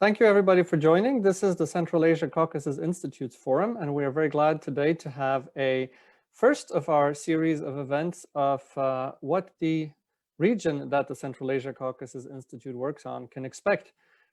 Thank you everybody for joining. This is the Central Asia-Caucasus Institutes Forum, and we are very glad today to have a first of our series of events of what the region that the Central Asia-Caucasus Institute works on can expect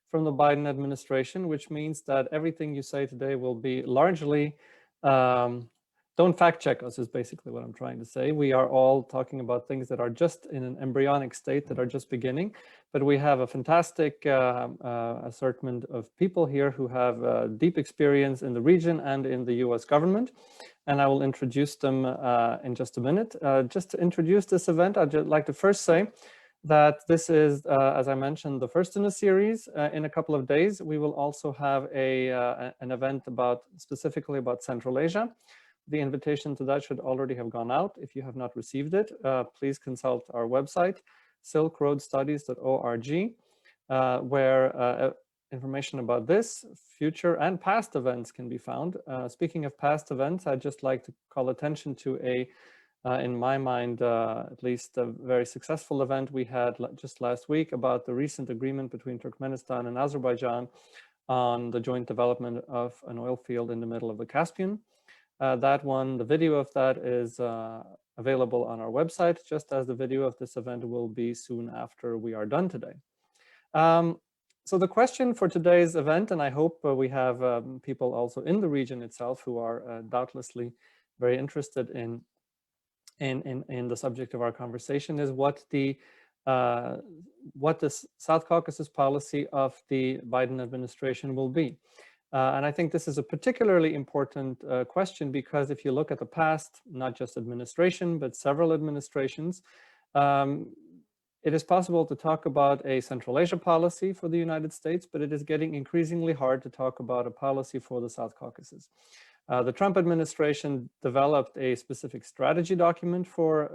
from the Biden administration, which means that everything you say today will be largely, don't fact check us is basically what I'm trying to say. We are all talking about things that are just in an embryonic state, that are just beginning, but we have a fantastic assortment of people here who have deep experience in the region and in the US government. And I will introduce them in just a minute. Just to introduce this event, I'd like to first say that this is, as I mentioned, the first in a series. In a couple of days, we will also have an event specifically about Central Asia. The invitation to that should already have gone out. If you have not received it, please consult our website, silkroadstudies.org, where information about this, future and past events can be found. Speaking of past events, I'd just like to call attention to in my mind, at least a very successful event we had just last week about the recent agreement between Turkmenistan and Azerbaijan on the joint development of an oil field in the middle of the Caspian. The video of that is available on our website, just as the video of this event will be soon after we are done today. So the question for today's event, and I hope we have people also in the region itself who are doubtlessly very interested in the subject of our conversation, is what the South Caucasus policy of the Biden administration will be. And I think this is a particularly important question because if you look at the past, not just administration, but several administrations, it is possible to talk about a Central Asia policy for the United States, but it is getting increasingly hard to talk about a policy for the South Caucasus. The Trump administration developed a specific strategy document for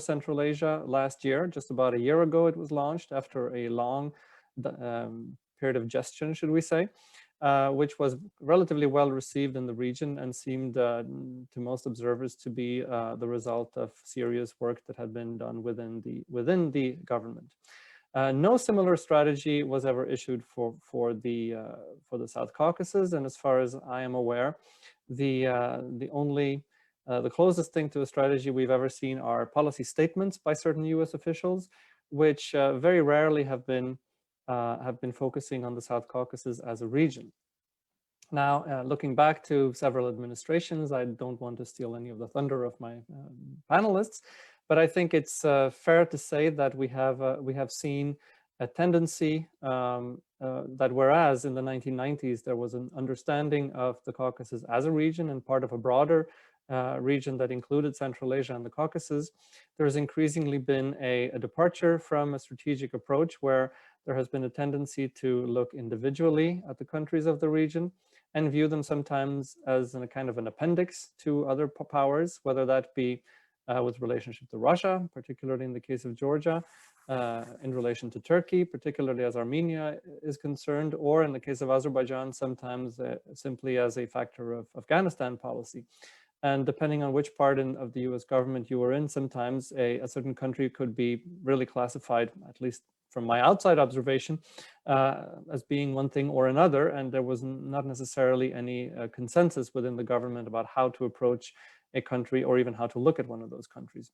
Central Asia last year. Just about a year ago, it was launched after a long period of gestion, should we say. Which was relatively well received in the region and seemed to most observers to be the result of serious work that had been done within the government. No similar strategy was ever issued for the South Caucasus, and as far as I am aware, the closest thing to a strategy we've ever seen are policy statements by certain U.S. officials, which very rarely have been focusing on the South Caucasus as a region. Now, looking back to several administrations, I don't want to steal any of the thunder of my panelists, but I think it's fair to say that we have seen a tendency that whereas in the 1990s there was an understanding of the Caucasus as a region and part of a broader region that included Central Asia and the Caucasus, there's increasingly been a departure from a strategic approach where there has been a tendency to look individually at the countries of the region and view them sometimes as a kind of an appendix to other powers, whether that be with relationship to Russia, particularly in the case of Georgia, in relation to Turkey, particularly as Armenia is concerned, or in the case of Azerbaijan, sometimes simply as a factor of Afghanistan policy. And depending on which part of the US government you were in, sometimes a certain country could be really classified, at least from my outside observation, as being one thing or another, and there was not necessarily any consensus within the government about how to approach a country or even how to look at one of those countries.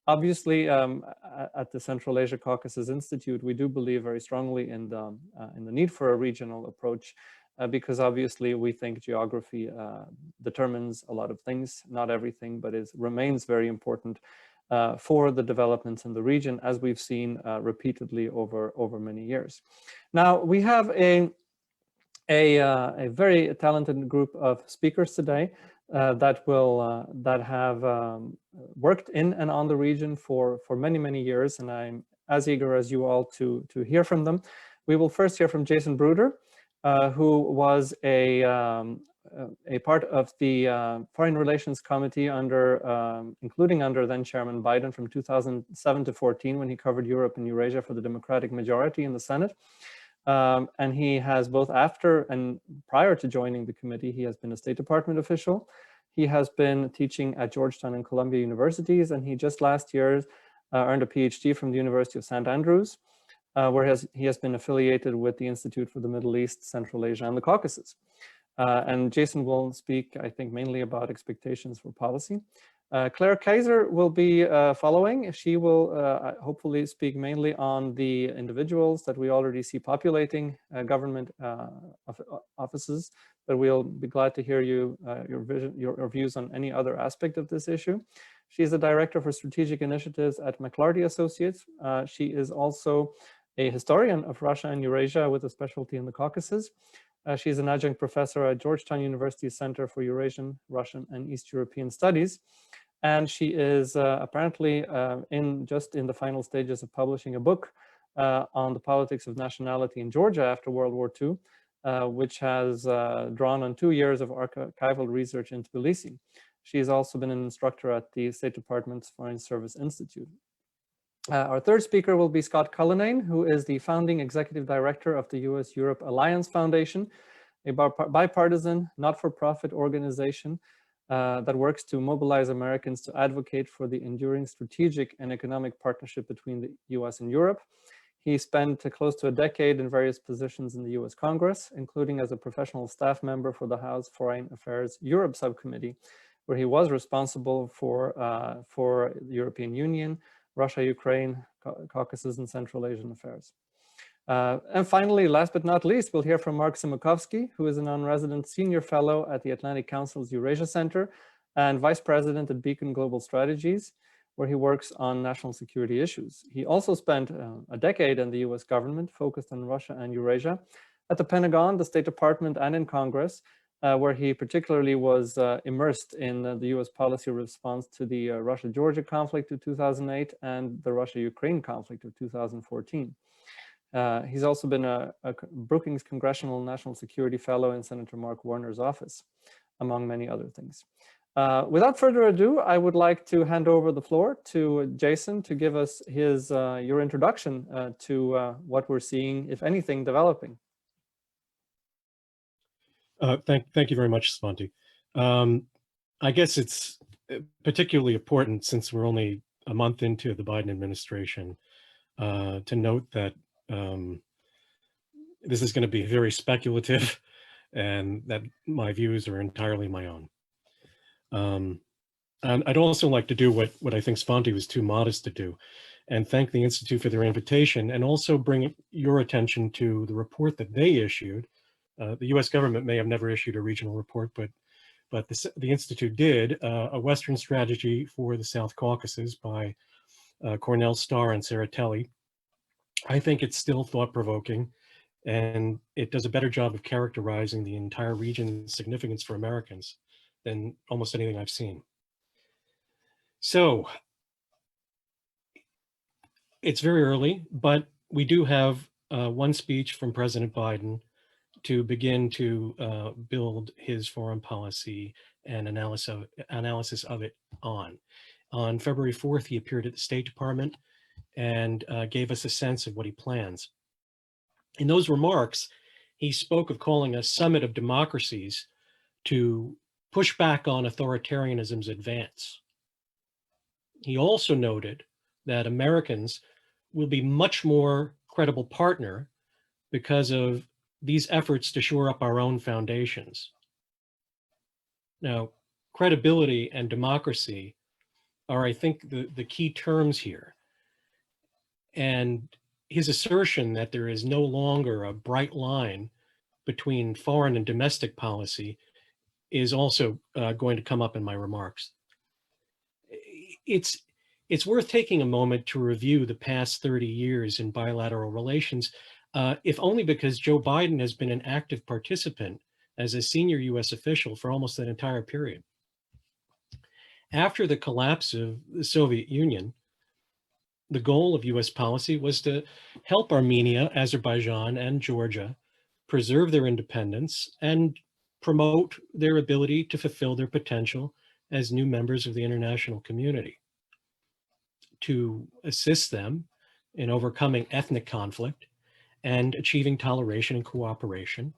Obviously, at the Central Asia Caucasus Institute, we do believe very strongly in the need for a regional approach because obviously we think geography determines a lot of things, not everything, but remains very important for the developments in the region, as we've seen repeatedly over many years. Now, we have a very talented group of speakers today that have worked in and on the region for many years, and I'm as eager as you all to hear from them. We will first hear from Jason Bruder, who was a part of the Foreign Relations Committee including under then Chairman Biden from 2007 to 14 when he covered Europe and Eurasia for the Democratic majority in the Senate. And he has both after and prior to joining the committee, he has been a State Department official. He has been teaching at Georgetown and Columbia universities, and he just last year earned a PhD from the University of St. Andrews. where he has been affiliated with the Institute for the Middle East, Central Asia, and the Caucasus. And Jason will speak, I think, mainly about expectations for policy. Claire Kaiser will be following. She will hopefully speak mainly on the individuals that we already see populating government offices, but we'll be glad to hear your views on any other aspect of this issue. She is the Director for Strategic Initiatives at McLarty Associates. She is also a historian of Russia and Eurasia with a specialty in the Caucasus. She's an adjunct professor at Georgetown University's Center for Eurasian, Russian, and East European Studies. And she is apparently just in the final stages of publishing a book on the politics of nationality in Georgia after World War II, which has drawn on 2 years of archival research in Tbilisi. She has also been an instructor at the State Department's Foreign Service Institute. Our third speaker will be Scott Cullinane, who is the founding executive director of the US-Europe Alliance Foundation, a bipartisan, not-for-profit organization that works to mobilize Americans to advocate for the enduring strategic and economic partnership between the US and Europe. He spent close to a decade in various positions in the US Congress, including as a professional staff member for the House Foreign Affairs Europe Subcommittee, where he was responsible for the European Union, Russia, Ukraine, Caucasus, and Central Asian affairs. And finally, last but not least, we'll hear from Mark Simakovsky, who is a non-resident senior fellow at the Atlantic Council's Eurasia Center and vice president at Beacon Global Strategies, where he works on national security issues. He also spent a decade in the US government focused on Russia and Eurasia at the Pentagon, the State Department, and in Congress, where he particularly was immersed in the US policy response to the Russia-Georgia conflict of 2008 and the Russia-Ukraine conflict of 2014. He's also been a Brookings Congressional National Security Fellow in Senator Mark Warner's office, among many other things. Without further ado, I would like to hand over the floor to Jason to give us your introduction to what we're seeing, if anything, developing. Thank you very much, Svante. I guess it's particularly important, since we're only a month into the Biden administration, to note that this is going to be very speculative and that my views are entirely my own. And I'd also like to do what I think Svante was too modest to do, and thank the Institute for their invitation, and also bring your attention to the report that they issued. The US government may have never issued a regional report, but the Institute did, a Western Strategy for the South Caucasus by Cornell Starr and Sarah Telley. I think it's still thought-provoking, and it does a better job of characterizing the entire region's significance for Americans than almost anything I've seen. So it's very early, but we do have one speech from President Biden to begin to build his foreign policy and analysis of it on. On February 4th, he appeared at the State Department and gave us a sense of what he plans. In those remarks, he spoke of calling a summit of democracies to push back on authoritarianism's advance. He also noted that Americans will be much more credible partner because of these efforts to shore up our own foundations. Now, credibility and democracy are, I think, the key terms here. And his assertion that there is no longer a bright line between foreign and domestic policy is also going to come up in my remarks. It's worth taking a moment to review the past 30 years in bilateral relations, if only because Joe Biden has been an active participant as a senior US official for almost that entire period. After the collapse of the Soviet Union, the goal of US policy was to help Armenia, Azerbaijan, and Georgia preserve their independence and promote their ability to fulfill their potential as new members of the international community, to assist them in overcoming ethnic conflict and achieving toleration and cooperation,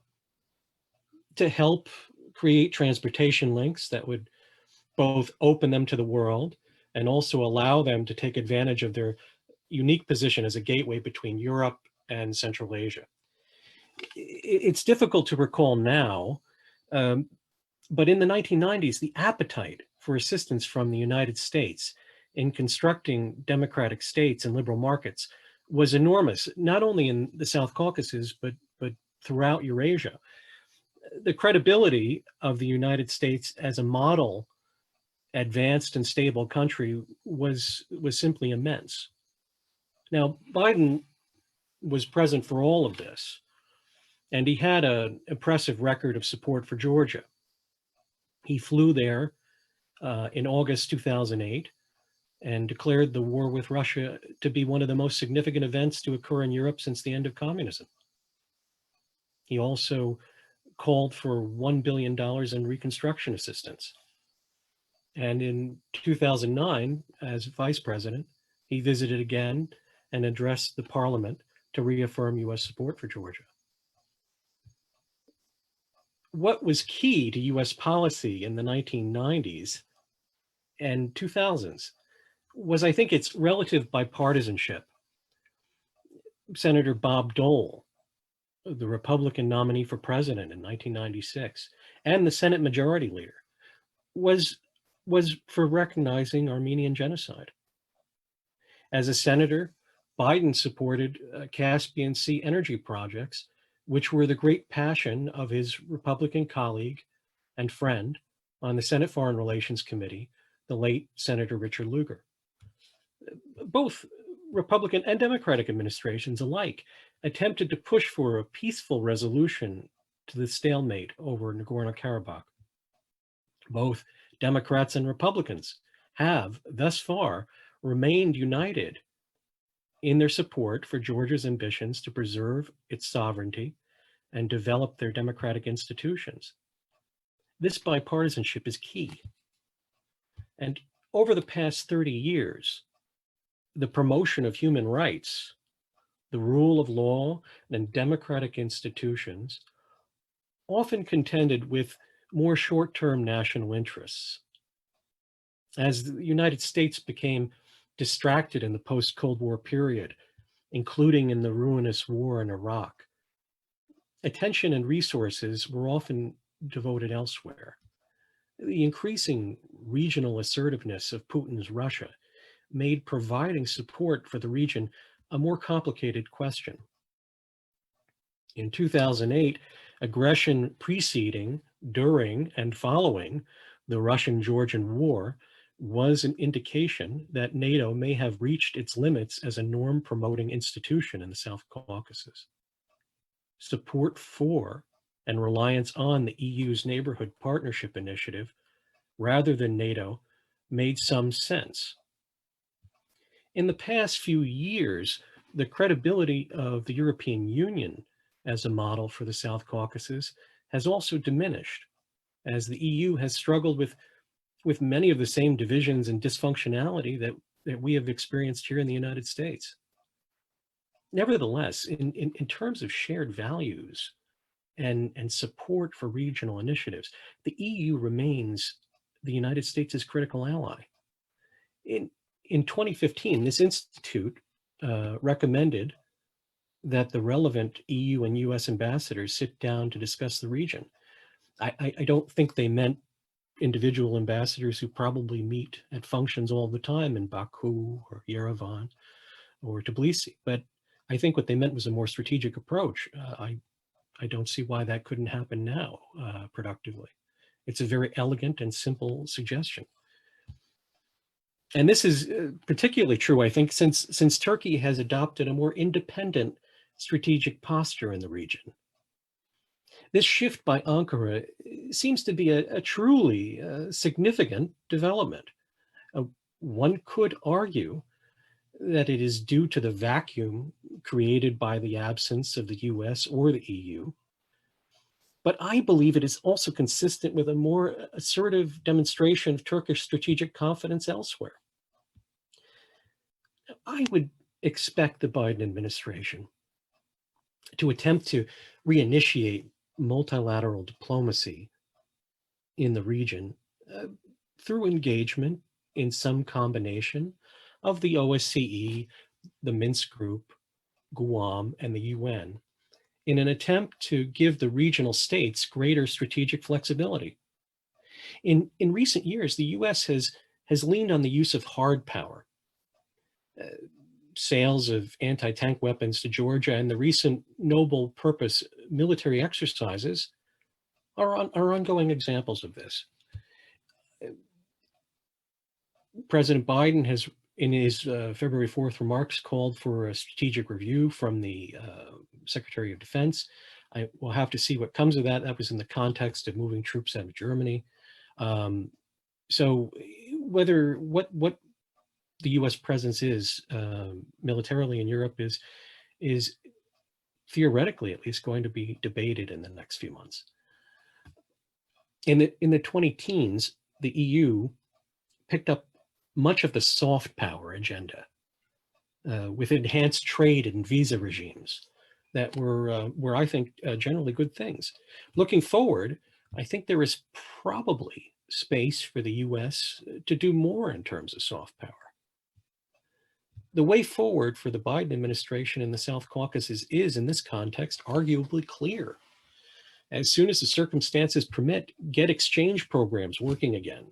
to help create transportation links that would both open them to the world and also allow them to take advantage of their unique position as a gateway between Europe and Central Asia. It's difficult to recall now, but in the 1990s, the appetite for assistance from the United States in constructing democratic states and liberal markets was enormous, not only in the South Caucasus, but throughout Eurasia. The credibility of the United States as a model, advanced and stable country was simply immense. Now, Biden was present for all of this, and he had an impressive record of support for Georgia. He flew there in August 2008 and declared the war with Russia to be one of the most significant events to occur in Europe since the end of communism. He also called for $1 billion in reconstruction assistance. And in 2009, as vice president, he visited again and addressed the parliament to reaffirm US support for Georgia. What was key to US policy in the 1990s and 2000s was, I think, its relative bipartisanship. Senator Bob Dole, the Republican nominee for president in 1996, and the Senate Majority Leader, was for recognizing Armenian genocide. As a senator, Biden supported Caspian Sea energy projects, which were the great passion of his Republican colleague and friend on the Senate Foreign Relations Committee, the late Senator Richard Lugar. Both Republican and Democratic administrations alike attempted to push for a peaceful resolution to the stalemate over Nagorno-Karabakh. Both Democrats and Republicans have, thus far, remained united in their support for Georgia's ambitions to preserve its sovereignty and develop their democratic institutions. This bipartisanship is key. And over the past 30 years, the promotion of human rights, the rule of law, and democratic institutions often contended with more short-term national interests. As the United States became distracted in the post-Cold War period, including in the ruinous war in Iraq, attention and resources were often devoted elsewhere. The increasing regional assertiveness of Putin's Russia made providing support for the region a more complicated question. In 2008, aggression preceding, during, and following the Russian-Georgian War was an indication that NATO may have reached its limits as a norm-promoting institution in the South Caucasus. Support for and reliance on the EU's Neighborhood Partnership Initiative, rather than NATO, made some sense. In the past few years, the credibility of the European Union as a model for the South Caucasus has also diminished, as the EU has struggled with many of the same divisions and dysfunctionality that we have experienced here in the United States. Nevertheless, in terms of shared values and support for regional initiatives, the EU remains the United States' critical ally. In 2015, this institute recommended that the relevant EU and US ambassadors sit down to discuss the region. I don't think they meant individual ambassadors who probably meet at functions all the time in Baku or Yerevan or Tbilisi, but I think what they meant was a more strategic approach. I don't see why that couldn't happen now productively. It's a very elegant and simple suggestion. And this is particularly true, I think, since Turkey has adopted a more independent strategic posture in the region. This shift by Ankara seems to be a truly significant development. One could argue that it is due to the vacuum created by the absence of the US or the EU, but I believe it is also consistent with a more assertive demonstration of Turkish strategic confidence elsewhere. I would expect the Biden administration to attempt to reinitiate multilateral diplomacy in the region through engagement in some combination of the OSCE, the Minsk Group, Guam, and the UN in an attempt to give the regional states greater strategic flexibility. In recent years, the US has leaned on the use of hard power. Sales of anti-tank weapons to Georgia and the recent noble purpose military exercises are ongoing examples of this. President Biden has, in his February 4th remarks, called for a strategic review from the Secretary of Defense. I will have to see what comes of that. That was in the context of moving troops out of Germany. So whether what the U.S. presence is militarily in Europe is theoretically at least going to be debated in the next few months. In the 2010s, the EU picked up much of the soft power agenda with enhanced trade and visa regimes that were I think, generally good things. Looking forward, I think there is probably space for the US to do more in terms of soft power. The way forward for the Biden administration in the South Caucasus is, in this context, arguably clear. As soon as the circumstances permit, get exchange programs working again,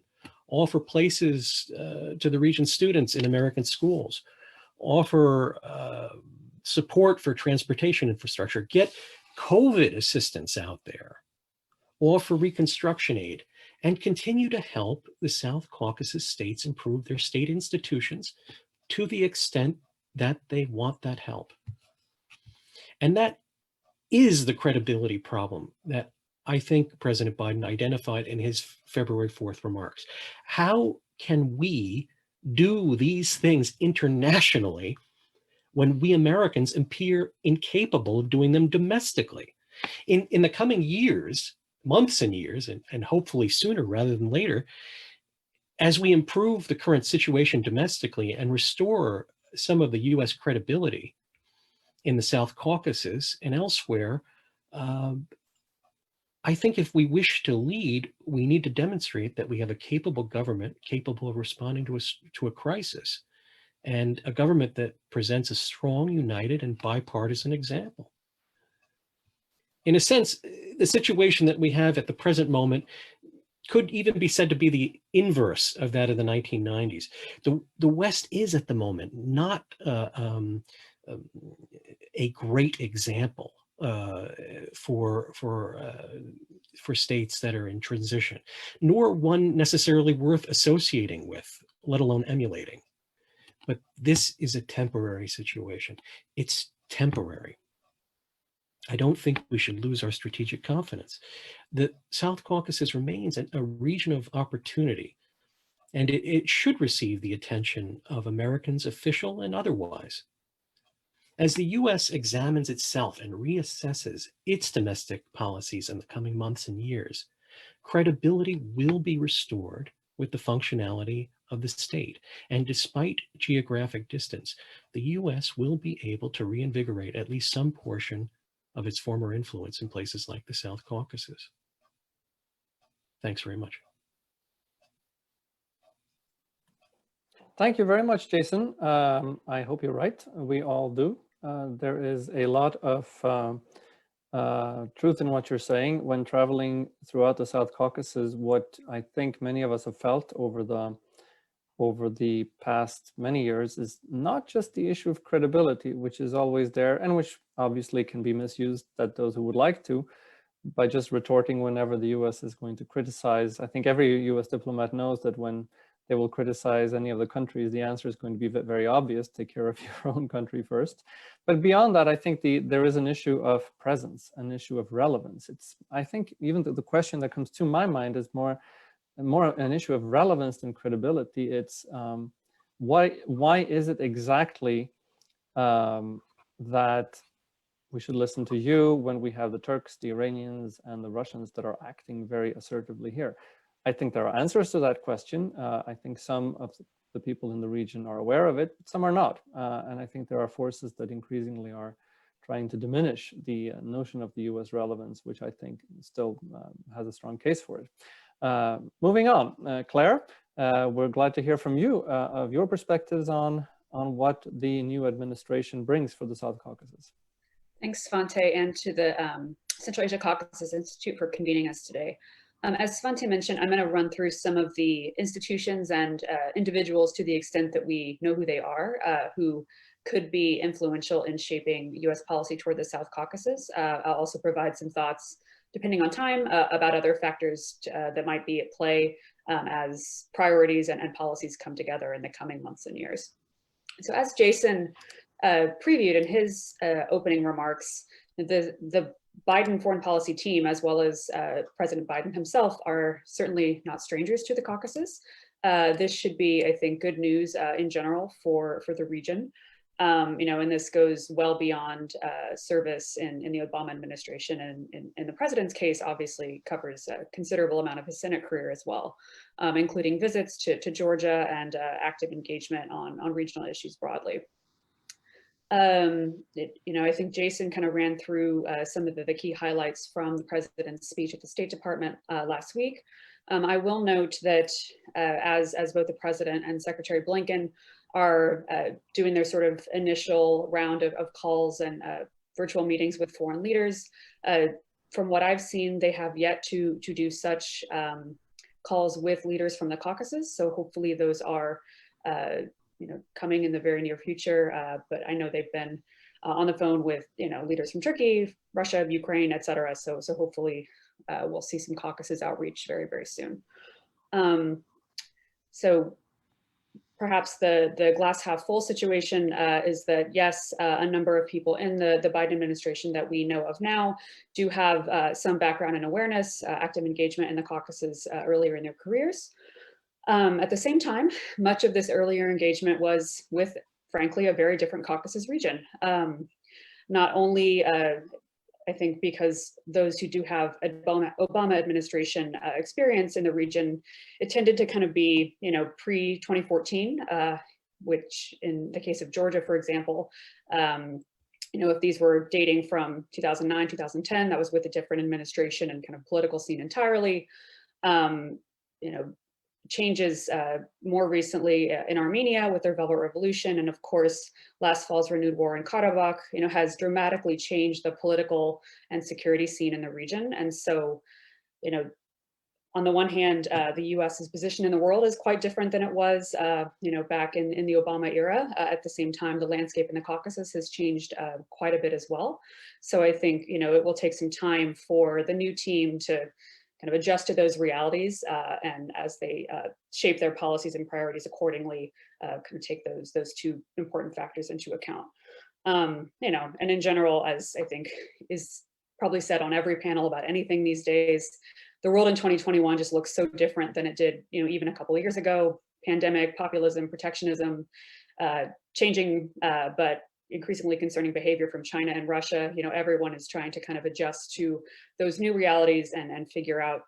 offer places to the region's students in American schools, offer support for transportation infrastructure, get COVID assistance out there, offer reconstruction aid, and continue to help the South Caucasus states improve their state institutions to the extent that they want that help. And that is the credibility problem that I think President Biden identified in his February 4th remarks. How can we do these things internationally when we Americans appear incapable of doing them domestically? In the coming years, months and years, and hopefully sooner rather than later, as we improve the current situation domestically and restore some of the US credibility in the South Caucasus and elsewhere, I think if we wish to lead, we need to demonstrate that we have a capable government capable of responding to a crisis, and a government that presents a strong, united, and bipartisan example. In a sense, the situation that we have at the present moment could even be said to be the inverse of that of the 1990s. The West is at the moment not a great example for states that are in transition, nor one necessarily worth associating with, let alone emulating. But this is a temporary situation. It's temporary. I don't think we should lose our strategic confidence. The South Caucasus remains a region of opportunity, and it should receive the attention of Americans, official and otherwise. As the US examines itself and reassesses its domestic policies in the coming months and years, credibility will be restored with the functionality of the state. And despite geographic distance, the US will be able to reinvigorate at least some portion of its former influence in places like the South Caucasus. Thanks very much. Thank you very much, Jason. I hope you're right. We all do. There is a lot of truth in what you're saying. When traveling throughout the South Caucasus, what I think many of us have felt over the past many years is not just the issue of credibility, which is always there and which obviously can be misused, that those who would like to, by just retorting whenever the US is going to criticize. I think every US diplomat knows that when they will criticize any of the countries, the answer is going to be very obvious: take care of your own country first. But beyond that, I think there is an issue of presence, an issue of relevance. I think even the question that comes to my mind is more an issue of relevance than credibility. It's why is it exactly that we should listen to you when we have the Turks, the Iranians, and the Russians that are acting very assertively here? I think there are answers to that question. I think some of the people in the region are aware of it, but some are not. And I think there are forces that increasingly are trying to diminish the notion of the US relevance, which I think still has a strong case for it. Moving on, Claire, we're glad to hear from you of your perspectives on on what the new administration brings for the South Caucasus. Thanks, Svante, and to the Central Asia-Caucasus Institute for convening us today. As Svante mentioned, I'm going to run through some of the institutions and individuals to the extent that we know who they are, who could be influential in shaping US policy toward the South Caucasus. I'll also provide some thoughts, depending on time, about other factors that might be at play as priorities and policies come together in the coming months and years. So as Jason previewed in his opening remarks, the Biden foreign policy team, as well as President Biden himself, are certainly not strangers to the Caucasus. This should be, I think, good news in general for the region. And this goes well beyond service in the Obama administration, and in the president's case, obviously covers a considerable amount of his Senate career as well, including visits to Georgia and active engagement on regional issues broadly. I think Jason kind of ran through some of the key highlights from the president's speech at the State Department last week. I will note that as both the president and Secretary Blinken are doing their sort of initial round of calls and virtual meetings with foreign leaders, from what I've seen, they have yet to do such calls with leaders from the Caucasus. So hopefully those are coming in the very near future, but I know they've been on the phone with leaders from Turkey, Russia, Ukraine, et cetera. So hopefully we'll see some Caucasus outreach very, very soon. So perhaps the glass half full situation is that yes, a number of people in the Biden administration that we know of now do have some background and awareness, active engagement in the Caucasus earlier in their careers. At the same time, much of this earlier engagement was with, frankly, a very different Caucasus region. Not only, I think, because those who do have Obama administration experience in the region, it tended to kind of be, pre-2014, which in the case of Georgia, for example, if these were dating from 2009, 2010, that was with a different administration and kind of political scene entirely. Changes more recently in Armenia with their Velvet Revolution, and of course, last fall's renewed war in Karabakh, has dramatically changed the political and security scene in the region. And so, on the one hand, the US's position in the world is quite different than it was, back in the Obama era. At the same time, the landscape in the Caucasus has changed quite a bit as well. So I think, it will take some time for the new team to kind of adjust to those realities, and as they shape their policies and priorities accordingly, kind of take those two important factors into account. And in general, as I think is probably said on every panel about anything these days, the world in 2021 just looks so different than it did, even a couple of years ago. Pandemic, populism, protectionism, changing, but increasingly concerning behavior from China and Russia. Everyone is trying to kind of adjust to those new realities and figure out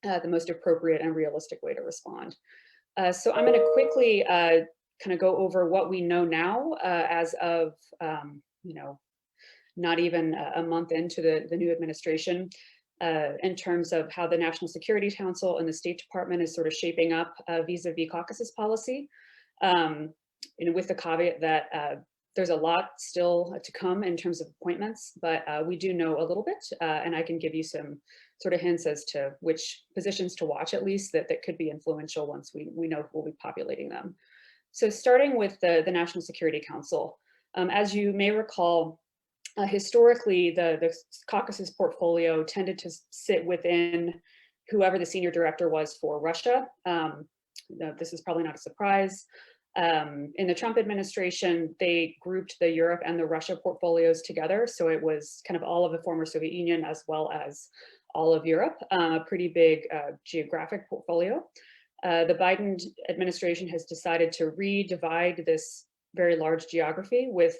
the most appropriate and realistic way to respond. So I'm going to quickly kind of go over what we know now as of, not even a month into the new administration, in terms of how the National Security Council and the State Department is sort of shaping up vis-a-vis Caucasus policy, with the caveat that there's a lot still to come in terms of appointments, but we do know a little bit, and I can give you some sort of hints as to which positions to watch, at least, that could be influential once we know who will be populating them. So starting with the National Security Council, as you may recall, historically, the Caucasus portfolio tended to sit within whoever the senior director was for Russia. This is probably not a surprise. In the Trump administration, they grouped the Europe and the Russia portfolios together. So it was kind of all of the former Soviet Union as well as all of Europe, a pretty big geographic portfolio. The Biden administration has decided to redivide this very large geography with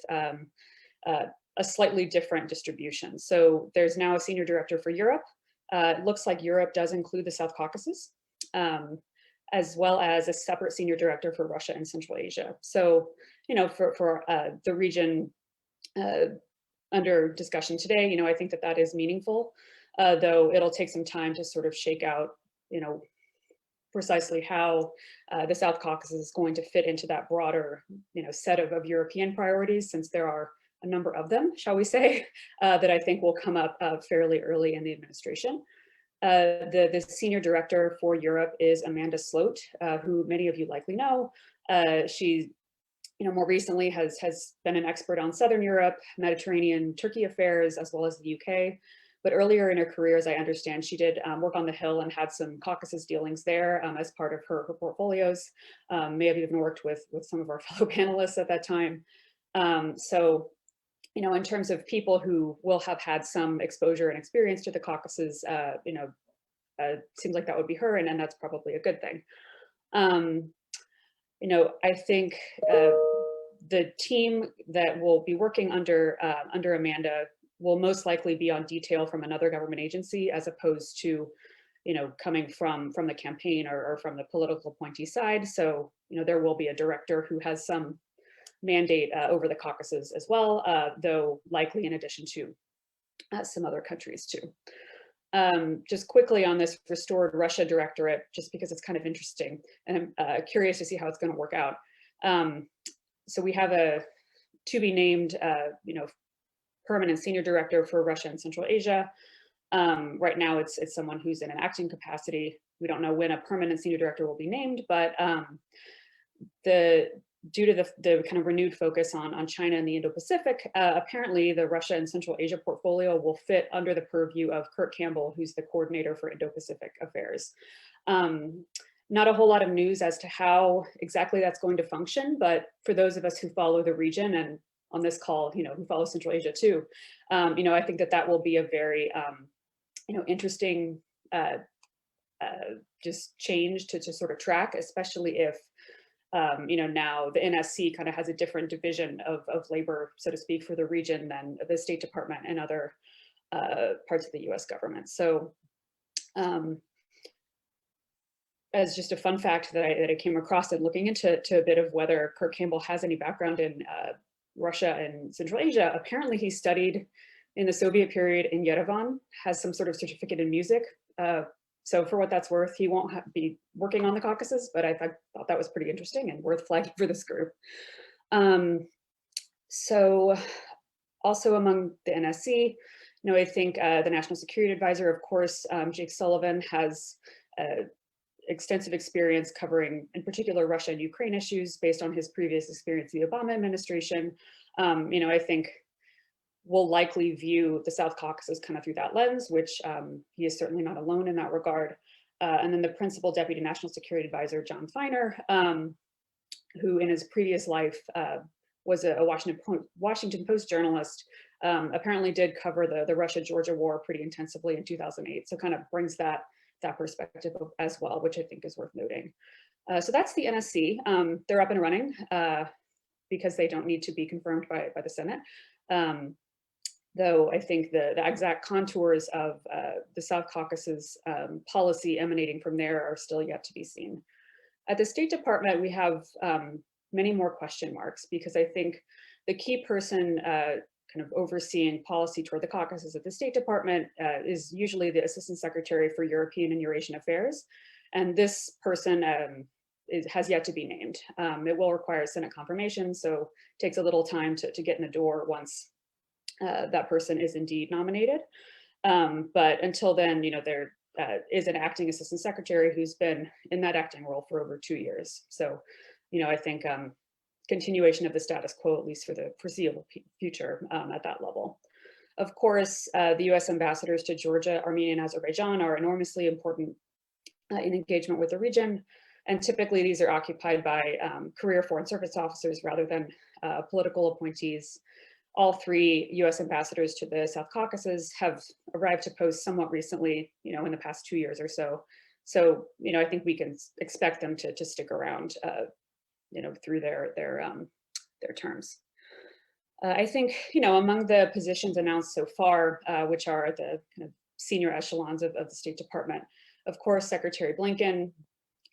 a slightly different distribution. So there's now a senior director for Europe. It looks like Europe does include the South Caucasus, as well as a separate senior director for Russia and Central Asia. So, for the region under discussion today, I think that is meaningful, though it'll take some time to sort of shake out, precisely how the South Caucasus is going to fit into that broader, set of European priorities, since there are a number of them, shall we say, that I think will come up fairly early in the administration. The senior director for Europe is Amanda Sloat, who many of you likely know. She, more recently has been an expert on Southern Europe, Mediterranean, Turkey affairs, as well as the UK. But earlier in her career, as I understand, she did work on the Hill and had some Caucasus dealings there as part of her portfolios. May have even worked with some of our fellow panelists at that time. So, in terms of people who will have had some exposure and experience to the Caucasus, seems like that would be her, and that's probably a good thing. I think the team that will be working under Amanda will most likely be on detail from another government agency, as opposed to, coming from the campaign or from the political appointee side. So, there will be a director who has some mandate over the Caucasus as well, though likely in addition to some other countries too. Just quickly on this restored Russia directorate, just because it's kind of interesting, and I'm curious to see how it's going to work out. So we have a to be named, permanent senior director for Russia and Central Asia. Right now, it's someone who's in an acting capacity. We don't know when a permanent senior director will be named, but due to the kind of renewed focus on China and the Indo-Pacific, apparently the Russia and Central Asia portfolio will fit under the purview of Kurt Campbell, who's the coordinator for Indo-Pacific affairs. Not a whole lot of news as to how exactly that's going to function, but for those of us who follow the region and on this call, who follow Central Asia too, I think that will be a very, interesting just change to sort of track, especially if, now the NSC kind of has a different division of labor, so to speak, for the region than the State Department and other parts of the US government. So as just a fun fact that I came across in looking into a bit of whether Kurt Campbell has any background in Russia and Central Asia, apparently he studied in the Soviet period in Yerevan, has some sort of certificate in music. So for what that's worth, he won't be working on the Caucasus, but I thought that was pretty interesting and worth flagging for this group. So also among the NSC, I think the National Security Advisor, of course, Jake Sullivan has extensive experience covering, in particular, Russia and Ukraine issues based on his previous experience in the Obama administration. I think will likely view the South Caucasus kind of through that lens, which he is certainly not alone in that regard. And then the Principal Deputy National Security Advisor, John Feiner, who in his previous life was a Washington Post journalist, apparently did cover the Russia-Georgia war pretty intensively in 2008. So kind of brings that perspective as well, which I think is worth noting. So that's the NSC. They're up and running because they don't need to be confirmed by the Senate. Though I think the exact contours of the South Caucasus policy emanating from there are still yet to be seen. At the State Department, we have many more question marks, because I think the key person kind of overseeing policy toward the Caucasus at the State Department is usually the Assistant Secretary for European and Eurasian Affairs. And this person has yet to be named. It will require Senate confirmation, so it takes a little time to get in the door once that person is indeed nominated. But until then, there is an acting assistant secretary who's been in that acting role for over 2 years. So, I think continuation of the status quo, at least for the foreseeable future at that level. Of course, the US ambassadors to Georgia, Armenia, and Azerbaijan are enormously important in engagement with the region. And typically these are occupied by career Foreign Service officers rather than political appointees. All 3 US ambassadors to the South Caucasus have arrived to post somewhat recently, in the past 2 years or so. So, I think we can expect them to stick around, through their terms. I think, among the positions announced so far, which are at the kind of senior echelons of the State Department, of course, Secretary Blinken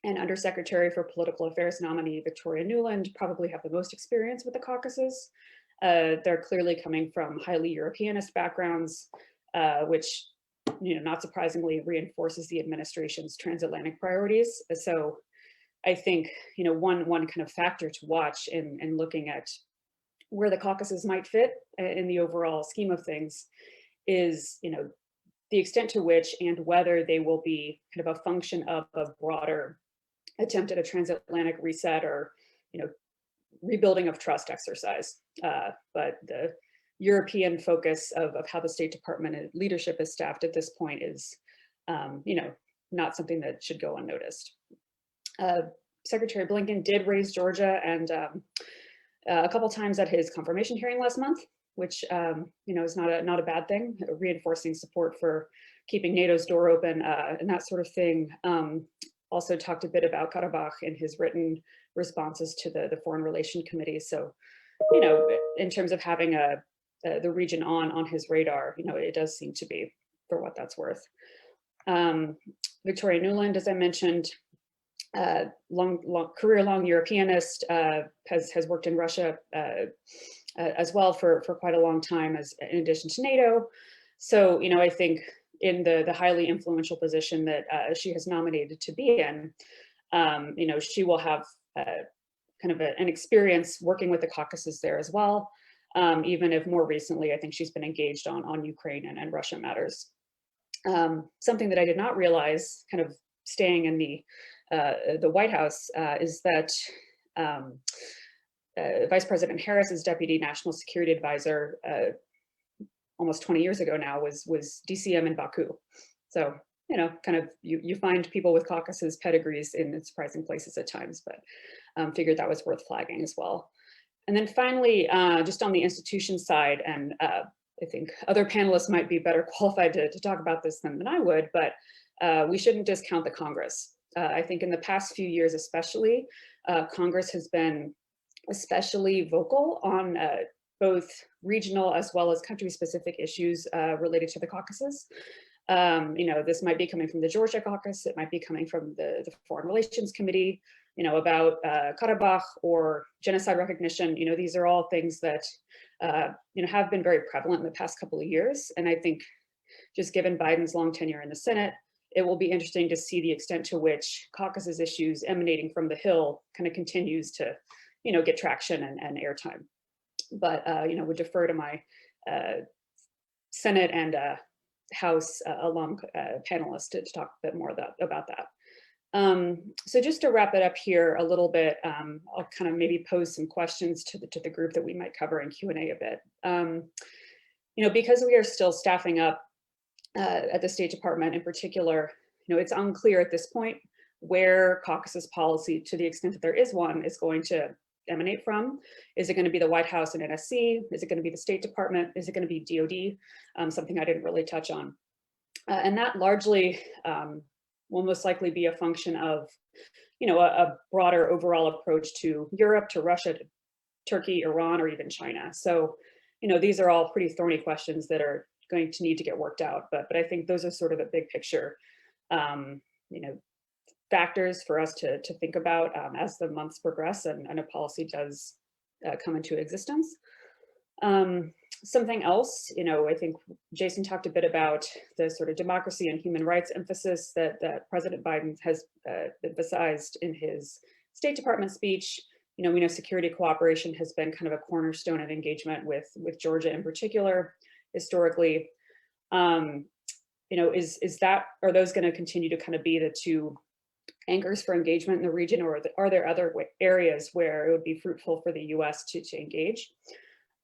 and Undersecretary for Political Affairs nominee Victoria Nuland probably have the most experience with the Caucasus. They're clearly coming from highly Europeanist backgrounds, which not surprisingly, reinforces the administration's transatlantic priorities. So I think, one kind of factor to watch in looking at where the Caucasus might fit in the overall scheme of things is, the extent to which and whether they will be kind of a function of a broader attempt at a transatlantic reset or, rebuilding of trust exercise. But the European focus of how the State Department and leadership is staffed at this point is, not something that should go unnoticed. Secretary Blinken did raise Georgia and a couple times at his confirmation hearing last month, which is not a bad thing, reinforcing support for keeping NATO's door open and that sort of thing. Also talked a bit about Karabakh in his written responses to the Foreign Relations Committee. So, in terms of having the region on his radar, it does seem to be, for what that's worth. Victoria Nuland, as I mentioned, career-long Europeanist, has worked in Russia as well for quite a long time, in addition to NATO. So, I think in the highly influential position that she has nominated to be in, she will have kind of an experience working with the Caucasus there as well, even if more recently, I think she's been engaged on Ukraine and Russia matters. Something that I did not realize, kind of staying in the White House, is that Vice President Harris's deputy national security advisor, almost 20 years ago now, was DCM in Baku. So, kind of you find people with Caucasus pedigrees in surprising places at times, but figured that was worth flagging as well. And then finally, just on the institution side, and I think other panelists might be better qualified to talk about this than I would, but we shouldn't discount the Congress. I think in the past few years especially, Congress has been especially vocal on both regional as well as country-specific issues related to the Caucasus. This might be coming from the Georgia caucus, it might be coming from the Foreign Relations Committee, about Karabakh or genocide recognition. These are all things that, have been very prevalent in the past couple of years. And I think just given Biden's long tenure in the Senate, it will be interesting to see the extent to which Caucasus issues emanating from the Hill kind of continues to, get traction and airtime. But, would defer to my Senate and House alum panelists to talk a bit more about that. So just to wrap it up here a little bit, I'll kind of maybe pose some questions to the group that we might cover in Q&A a bit. Because we are still staffing up at the State Department in particular, it's unclear at this point where Caucasus policy, to the extent that there is one, is going to emanate from. Is it going to be the White House and NSC? Is it going to be the State Department? Is it going to be DOD? Something I didn't really touch on. And that largely will most likely be a function of, a broader overall approach to Europe, to Russia, to Turkey, Iran, or even China. So, these are all pretty thorny questions that are going to need to get worked out. But I think those are sort of the big picture, factors for us to think about as the months progress and a policy does come into existence. Something else, I think Jason talked a bit about the sort of democracy and human rights emphasis that President Biden has emphasized in his State Department speech. We know security cooperation has been kind of a cornerstone of engagement with Georgia in particular, historically. Are those going to continue to kind of be the two anchors for engagement in the region, or are there other areas where it would be fruitful for the US to engage?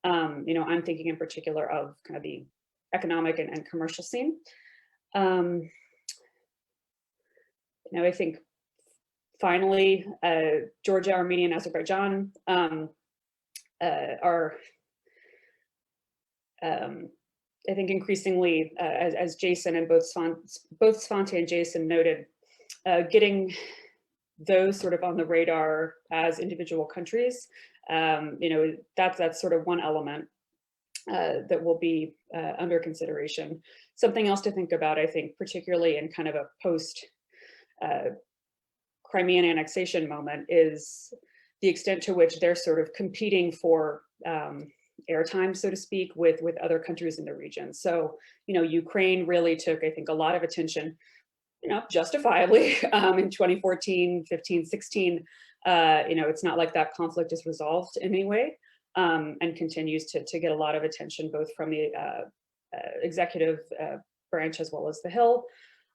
I'm thinking in particular of kind of the economic and commercial scene. I think finally, Georgia, Armenia, and Azerbaijan are, I think increasingly, as Jason and both Svante and Jason noted, getting those sort of on the radar as individual countries. That's sort of one element that will be under consideration. Something else to think about, I think, particularly in kind of a post Crimean annexation moment, is the extent to which they're sort of competing for airtime, so to speak, with other countries in the region. So, Ukraine really took, I think, a lot of attention, justifiably, in 2014, 15, 16. It's not like that conflict is resolved in any way, and continues to get a lot of attention, both from the executive branch as well as the Hill.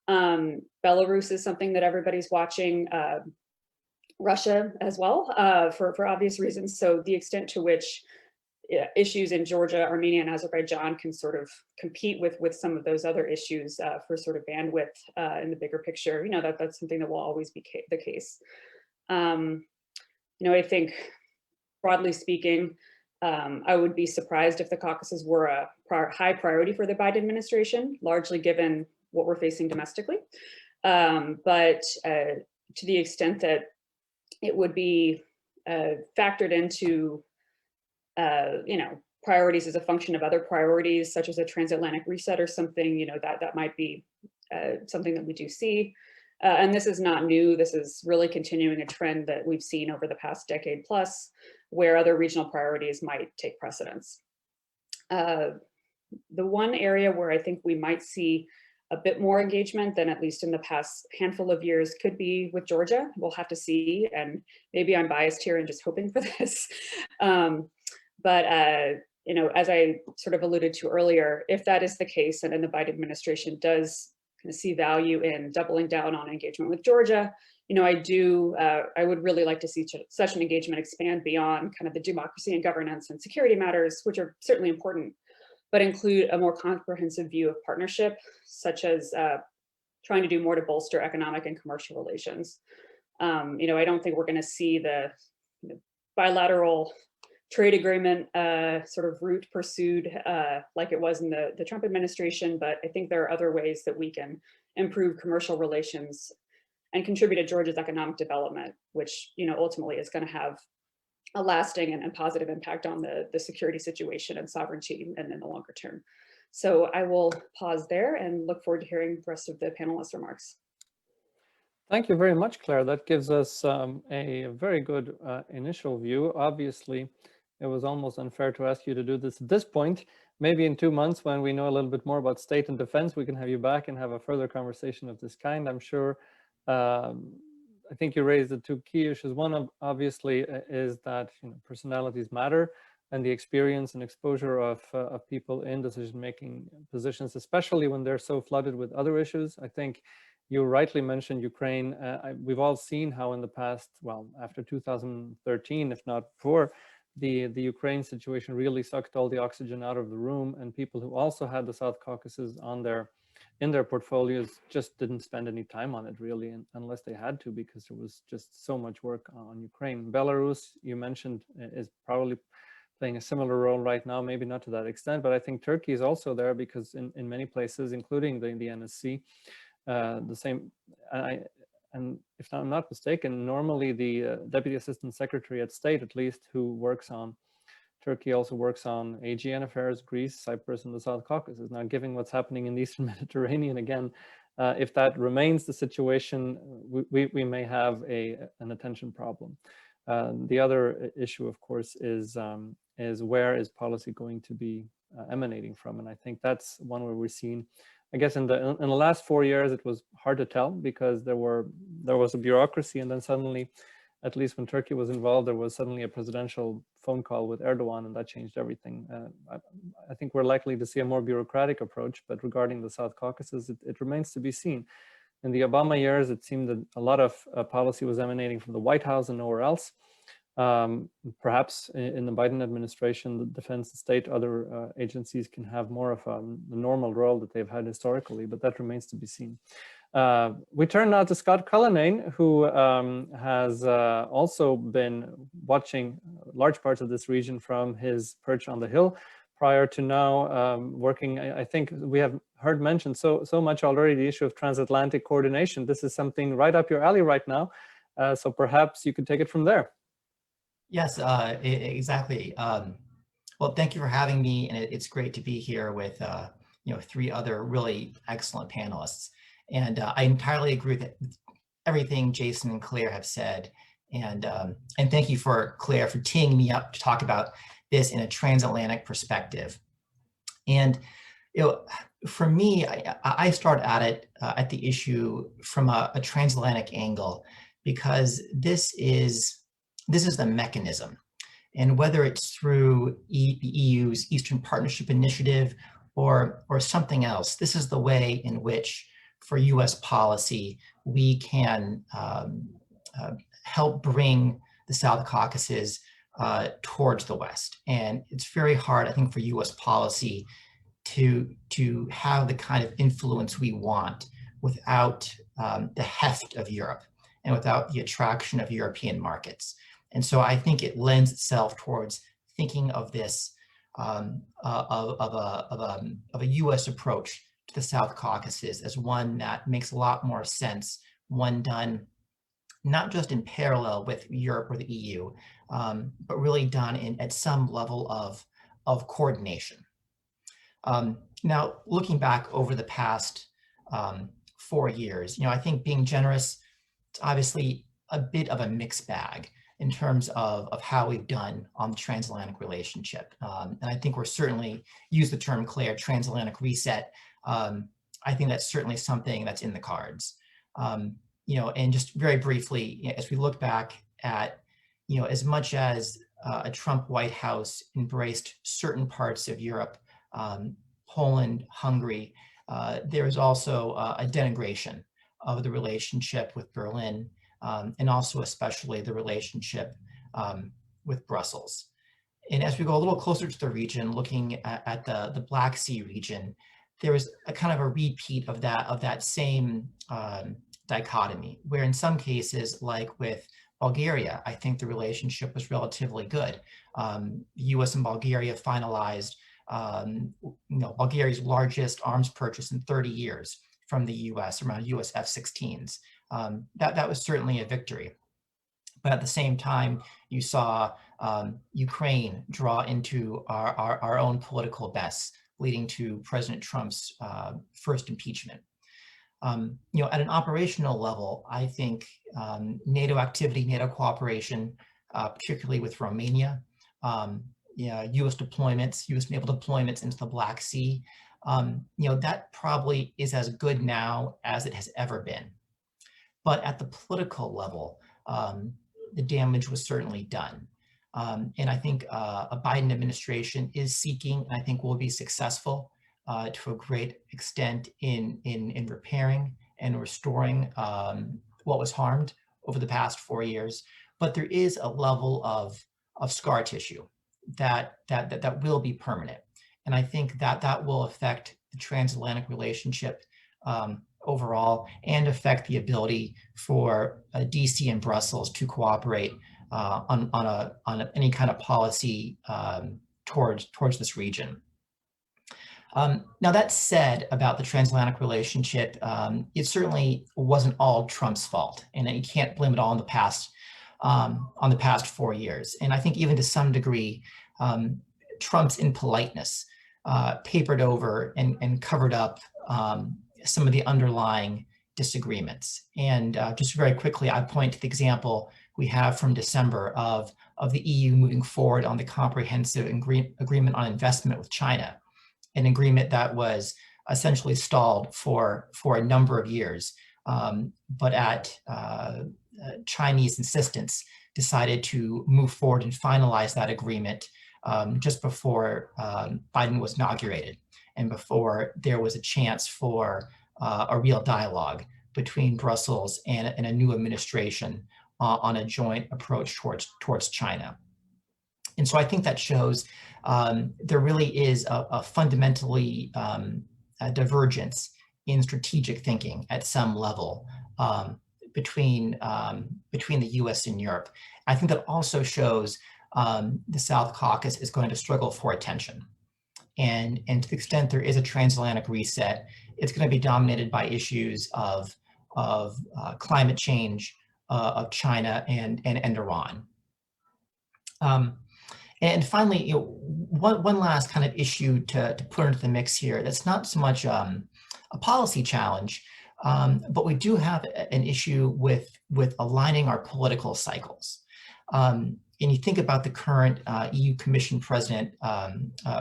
Belarus is something that everybody's watching. Russia as well, for obvious reasons. So the extent to which issues in Georgia, Armenia, and Azerbaijan can sort of compete with some of those other issues for sort of bandwidth in the bigger picture, that's something that will always be the case. I think, broadly speaking, I would be surprised if the Caucasus were a high priority for the Biden administration, largely given what we're facing domestically. But to the extent that it would be factored into, priorities as a function of other priorities, such as a transatlantic reset or something, that might be something that we do see. And this is not new. This is really continuing a trend that we've seen over the past decade plus, where other regional priorities might take precedence. The one area where I think we might see a bit more engagement than at least in the past handful of years could be with Georgia. We'll have to see, and maybe I'm biased here and just hoping for this. But as I sort of alluded to earlier, if that is the case, and then the Biden administration does kind of see value in doubling down on engagement with Georgia, I would really like to see such an engagement expand beyond kind of the democracy and governance and security matters, which are certainly important, but include a more comprehensive view of partnership, such as trying to do more to bolster economic and commercial relations. I don't think we're going to see the bilateral trade agreement sort of route pursued like it was in the Trump administration, but I think there are other ways that we can improve commercial relations and contribute to Georgia's economic development, which ultimately is going to have a lasting and positive impact on the security situation and sovereignty and in the longer term. So I will pause there and look forward to hearing the rest of the panelists' remarks. Thank you very much, Claire. That gives us a very good initial view. Obviously, it was almost unfair to ask you to do this at this point. Maybe in 2 months, when we know a little bit more about state and defense, we can have you back and have a further conversation of this kind. I'm sure. I think you raised the two key issues. One, obviously, is that personalities matter, and the experience and exposure of people in decision-making positions, especially when they're so flooded with other issues. I think you rightly mentioned Ukraine. We've all seen how in the past, well, after 2013, if not before, the Ukraine situation really sucked all the oxygen out of the room, and people who also had the South Caucasus in their portfolios just didn't spend any time on it really, unless they had to, because there was just so much work on Ukraine. Belarus, you mentioned, is probably playing a similar role right now, maybe not to that extent, but I think Turkey is also there, because in many places, including the NSC, the same, and if I'm not mistaken, normally the Deputy Assistant Secretary at State, at least, who works on Turkey, also works on Aegean affairs, Greece, Cyprus, and the South Caucasus. Now, given what's happening in the Eastern Mediterranean, again, if that remains the situation, we may have an attention problem. The other issue, of course, is where is policy going to be emanating from? And I think that's one where we're seeing, I guess in the last 4 years, it was hard to tell, because there was a bureaucracy, and then suddenly, at least when Turkey was involved, there was suddenly a presidential phone call with Erdogan, and that changed everything. I think we're likely to see a more bureaucratic approach, but regarding the South Caucasus, it remains to be seen. In the Obama years, it seemed that a lot of policy was emanating from the White House and nowhere else. Perhaps in the Biden administration, the defense and state, other agencies can have more of a normal role that they've had historically, but that remains to be seen. We turn now to Scott Cullinane, who has also been watching large parts of this region from his perch on the Hill, prior to now working. I think we have heard mentioned so much already the issue of transatlantic coordination. This is something right up your alley right now, so perhaps you could take it from there. Yes, exactly. Well, thank you for having me, and it's great to be here with 3 other really excellent panelists. And I entirely agree with everything Jason and Claire have said. And thank you, Claire, for teeing me up to talk about this in a transatlantic perspective. And for me, I start at it at the issue from a transatlantic angle, because this is the mechanism. And whether it's through the EU's Eastern Partnership Initiative or something else, this is the way in which, for US policy, we can help bring the South Caucasus towards the West. And it's very hard, I think, for US policy to have the kind of influence we want without the heft of Europe and without the attraction of European markets. And so I think it lends itself towards thinking of this of a US approach to the South Caucasus as one that makes a lot more sense, one done not just in parallel with Europe or the EU, but really done at some level of coordination. Now, looking back over the past 4 years, I think being generous, it's obviously a bit of a mixed bag in terms of how we've done on the transatlantic relationship. And I think we're certainly, use the term Claire, transatlantic reset. I think that's certainly something that's in the cards. And just very briefly, as we look back at, as much as a Trump White House embraced certain parts of Europe, Poland, Hungary, there is also a denigration of the relationship with Berlin, and also especially the relationship with Brussels. And as we go a little closer to the region, looking at the Black Sea region, there was a kind of a repeat of that same dichotomy, where in some cases, like with Bulgaria, I think the relationship was relatively good. The US and Bulgaria finalized Bulgaria's largest arms purchase in 30 years from the US, around US F-16s. That was certainly a victory. But at the same time, you saw Ukraine draw into our own political mess, leading to President Trump's first impeachment. At an operational level, I think NATO activity, NATO cooperation, particularly with Romania, US deployments, US naval deployments into the Black Sea, that probably is as good now as it has ever been. But at the political level, the damage was certainly done. And I think a Biden administration is seeking, and I think will be successful to a great extent in repairing and restoring what was harmed over the past 4 years. But there is a level of scar tissue that will be permanent. And I think that will affect the transatlantic relationship overall, and affect the ability for DC and Brussels to cooperate on any kind of policy towards this region. Now, that said, about the transatlantic relationship, it certainly wasn't all Trump's fault, and you can't blame it all on the past 4 years. And I think even to some degree, Trump's impoliteness papered over and covered up some of the underlying disagreements. And just very quickly, I point to the example we have from December of the EU moving forward on the comprehensive agreement on investment with China, an agreement that was essentially stalled for a number of years, but at Chinese insistence, decided to move forward and finalize that agreement just before Biden was inaugurated, and before there was a chance for a real dialogue between Brussels and a new administration on a joint approach towards China. And so I think that shows there really is a fundamentally a divergence in strategic thinking at some level between the US and Europe. I think that also shows the South Caucasus is going to struggle for attention. And to the extent there is a transatlantic reset, it's going to be dominated by issues of climate change, of China and Iran. And finally, one last kind of issue to put into the mix here that's not so much a policy challenge, but we do have an issue with aligning our political cycles. and you think about the current EU Commission President,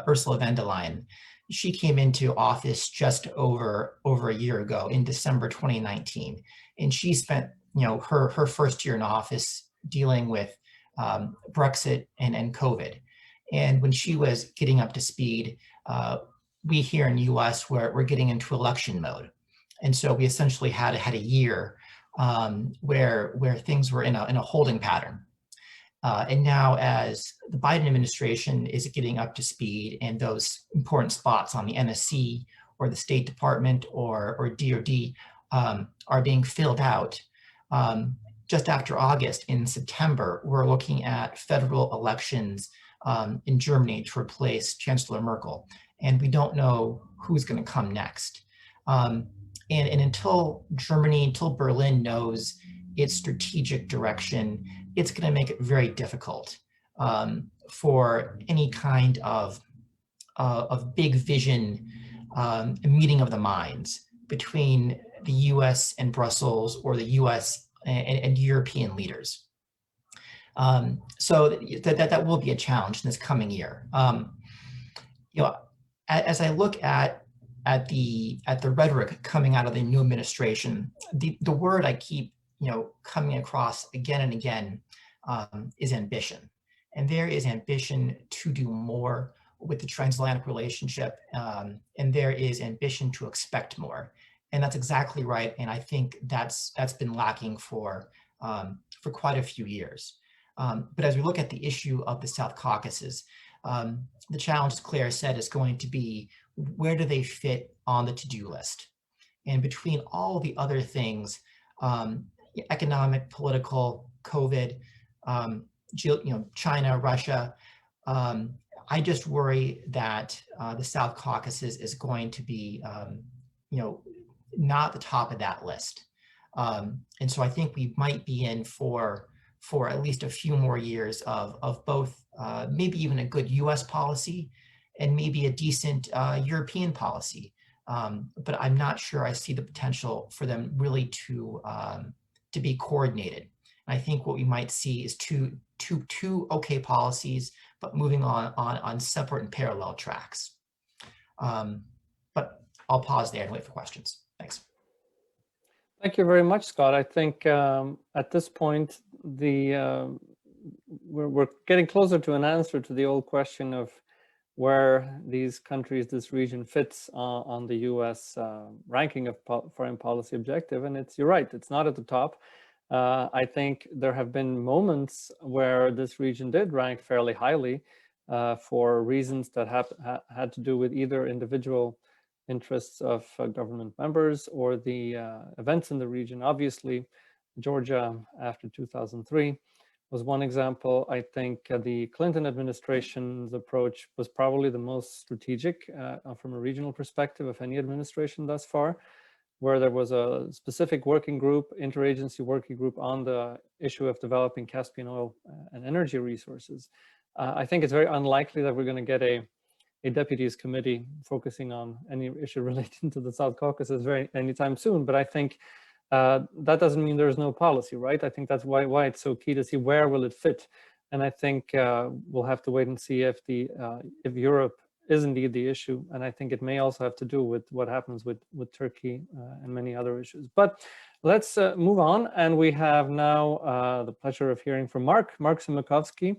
Ursula von der Leyen, she came into office just over a year ago in December 2019. And she spent, her first year in office dealing with Brexit and COVID. And when she was getting up to speed, we here in the US, we're getting into election mode. And so we essentially had a year where things were in a holding pattern. And now as the Biden administration is getting up to speed and those important spots on the NSC or the State Department or DoD are being filled out, just after August, in September, we're looking at federal elections in Germany to replace Chancellor Merkel. And we don't know who's going to come next. And until Berlin knows its strategic direction, it's going to make it very difficult for any kind of big vision, meeting of the minds between the US and Brussels, or the US and European leaders. So that will be a challenge in this coming year. As I look at the rhetoric coming out of the new administration, the word I keep coming across again and again is ambition. And there is ambition to do more with the transatlantic relationship, and there is ambition to expect more. And that's exactly right. And I think that's been lacking for quite a few years. But as we look at the issue of the South Caucasus, the challenge, as Claire said, is going to be, where do they fit on the to-do list? And between all the other things, economic, political, COVID, China, Russia, I just worry that the South Caucasus is going to be, not the top of that list. And so I think we might be in for at least a few more years of both, maybe even a good US policy and maybe a decent European policy. But I'm not sure I see the potential for them really to be coordinated. And I think what we might see is two okay policies, but moving on separate and parallel tracks. But I'll pause there and wait for questions. Thanks. Thank you very much, Scott. I think at this point, we're getting closer to an answer to the old question of where these countries, this region fits on the US ranking of foreign policy objective. And you're right, it's not at the top. I think there have been moments where this region did rank fairly highly for reasons that had to do with either individual interests of government members or the events in the region. Obviously, Georgia after 2003 was one example. I think the Clinton administration's approach was probably the most strategic from a regional perspective of any administration thus far, where there was a specific working group, interagency working group on the issue of developing Caspian oil and energy resources. I think it's very unlikely that we're going to get a deputies committee focusing on any issue relating to the South Caucasus anytime soon. But I think that doesn't mean there's no policy, right? I think that's why it's so key to see where will it fit. And I think we'll have to wait and see if Europe is indeed the issue. And I think it may also have to do with what happens with Turkey and many other issues. But let's move on. And we have now the pleasure of hearing from Mark Simakovsky.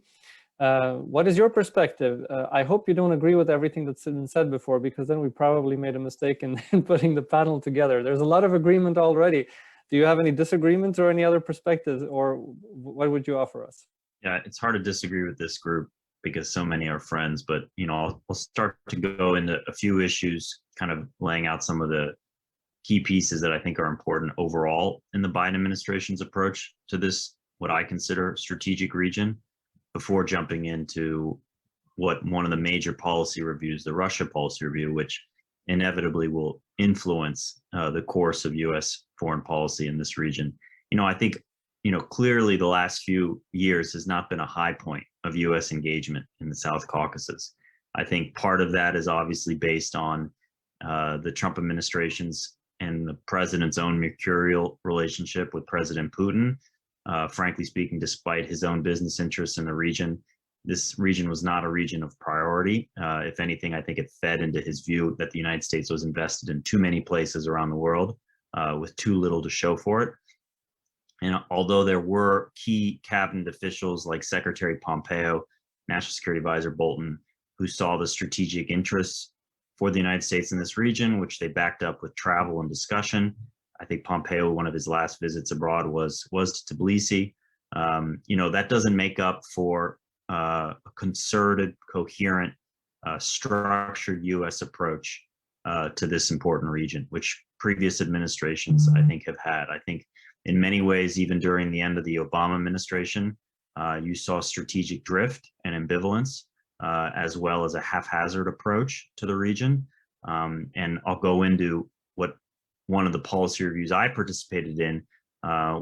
What is your perspective? I hope you don't agree with everything that's been said before, because then we probably made a mistake in putting the panel together. There's a lot of agreement already. Do you have any disagreements or any other perspectives, or what would you offer us? Yeah, it's hard to disagree with this group because so many are friends, but I'll start to go into a few issues, kind of laying out some of the key pieces that I think are important overall in the Biden administration's approach to this, what I consider strategic region, before jumping into what one of the major policy reviews, the Russia policy review, which inevitably will influence the course of US foreign policy in this region. I think, clearly the last few years has not been a high point of US engagement in the South Caucasus. I think part of that is obviously based on the Trump administration's and the president's own mercurial relationship with President Putin. frankly speaking, despite his own business interests in the region. This region was not a region of priority. If anything, I think it fed into his view that the United States was invested in too many places around the world with too little to show for it. And although there were key cabinet officials like Secretary Pompeo, National Security Advisor Bolton, who saw the strategic interests for the United States in this region, which they backed up with travel and discussion. I think Pompeo, one of his last visits abroad was to Tbilisi. That doesn't make up for a concerted, coherent, structured U.S. approach to this important region, which previous administrations, I think, have had. I think in many ways, even during the end of the Obama administration, you saw strategic drift and ambivalence, as well as a haphazard approach to the region. And I'll go into what one of the policy reviews I participated in,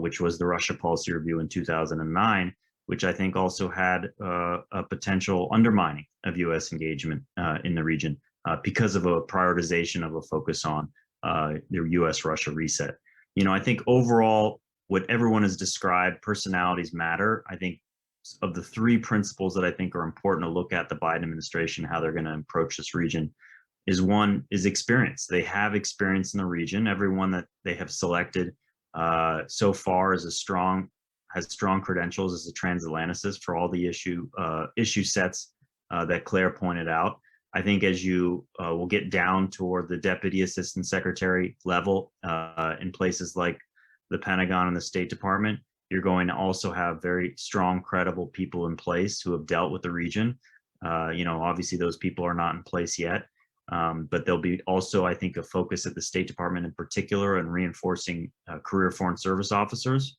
which was the Russia policy review in 2009, which I think also had a potential undermining of U.S. engagement in the region because of a prioritization of a focus on the U.S.-Russia reset. I think overall, what everyone has described, personalities matter. I think of the three principles that I think are important to look at the Biden administration, how they're going to approach this region, is one is experience. They have experience in the region. Everyone that they have selected so far has strong credentials as a transatlanticist for all the issue sets that Claire pointed out. I think as you will get down toward the deputy assistant secretary level in places like the Pentagon and the State Department, you're going to also have very strong, credible people in place who have dealt with the region. Obviously those people are not in place yet, but there'll be also, I think, a focus at the State Department in particular and reinforcing career Foreign Service officers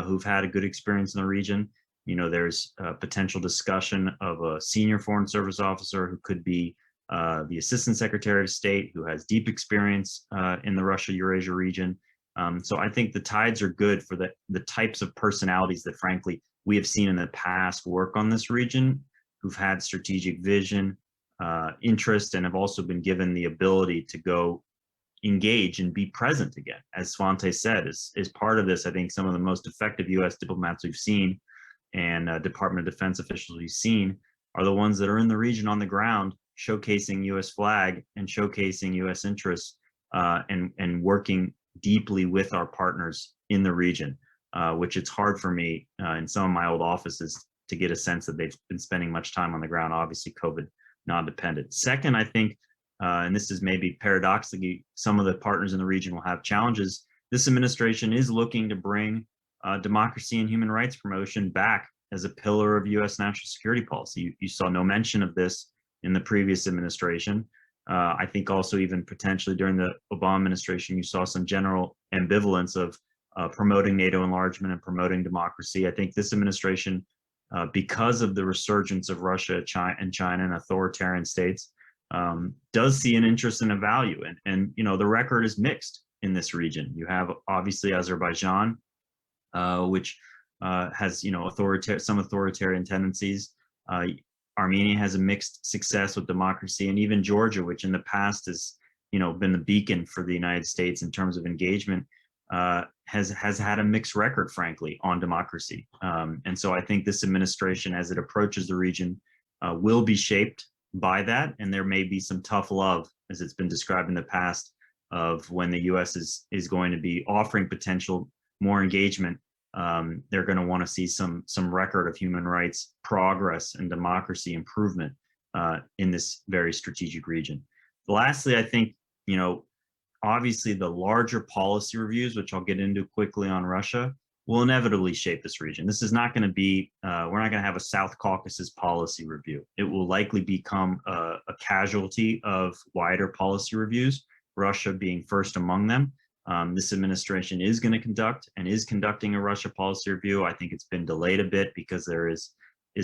who've had a good experience in the region. There's a potential discussion of a senior Foreign Service officer who could be the Assistant Secretary of State, who has deep experience in the Russia-Eurasia region. So I think the tides are good for the types of personalities that, frankly, we have seen in the past work on this region, who've had strategic vision, interest, and have also been given the ability to go engage and be present again. As Svante said, is part of this. I think some of the most effective U.S. diplomats we've seen and Department of Defense officials we've seen are the ones that are in the region on the ground, showcasing U.S. flag and showcasing U.S. interests and working deeply with our partners in the region, which it's hard for me in some of my old offices to get a sense that they've been spending much time on the ground, obviously COVID non-dependent. Second, I think, and this is maybe paradoxically, some of the partners in the region will have challenges. This administration is looking to bring democracy and human rights promotion back as a pillar of U.S. national security policy. You saw no mention of this in the previous administration. I think also even potentially during the Obama administration, you saw some general ambivalence of promoting NATO enlargement and promoting democracy. I think this administration, because of the resurgence of Russia and China and authoritarian states, does see an interest and a value. And the record is mixed in this region. You have obviously Azerbaijan, which has some authoritarian tendencies. Armenia has a mixed success with democracy, and even Georgia, which in the past has been the beacon for the United States in terms of engagement, has had a mixed record, frankly, on democracy. And so I think this administration, as it approaches the region, will be shaped by that, and there may be some tough love, as it's been described in the past, of when the U.S. is going to be offering potential more engagement. They're going to want to see some record of human rights progress and democracy improvement in this very strategic region. Lastly, I think, obviously the larger policy reviews, which I'll get into quickly on Russia, will inevitably shape this region. This is not going to be, we're not going to have a South Caucasus policy review. It will likely become a casualty of wider policy reviews, Russia being first among them. This administration is going to conduct and is conducting a Russia policy review. I think it's been delayed a bit because there is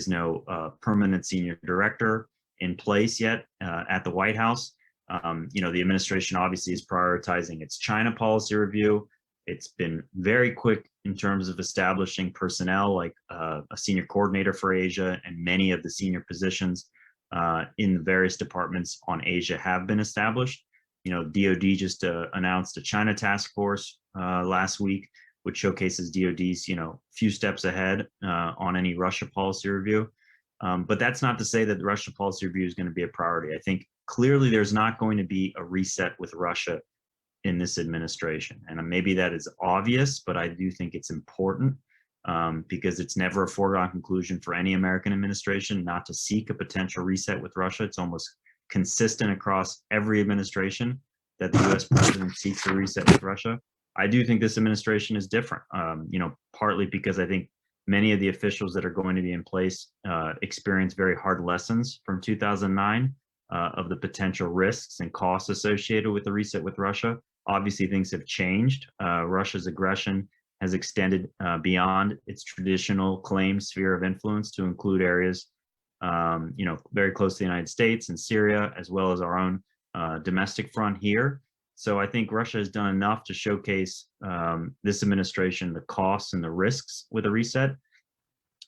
no permanent senior director in place yet at the White House. The administration obviously is prioritizing its China policy review. It's been very quick in terms of establishing personnel like a senior coordinator for Asia, and many of the senior positions in the various departments on Asia have been established. DOD just announced a China task force last week, which showcases DoD's, few steps ahead on any Russia policy review. But that's not to say that the Russia policy review is going to be a priority. I think clearly there's not going to be a reset with Russia in this administration. And maybe that is obvious, but I do think it's important because it's never a foregone conclusion for any American administration not to seek a potential reset with Russia. It's almost consistent across every administration that the US president seeks a reset with Russia. I do think this administration is different, partly because I think many of the officials that are going to be in place experience very hard lessons from 2009 of the potential risks and costs associated with the reset with Russia. Obviously, things have changed. Russia's aggression has extended beyond its traditional claimed sphere of influence to include areas, very close to the United States and Syria, as well as our own domestic front here. So I think Russia has done enough to showcase this administration the costs and the risks with a reset.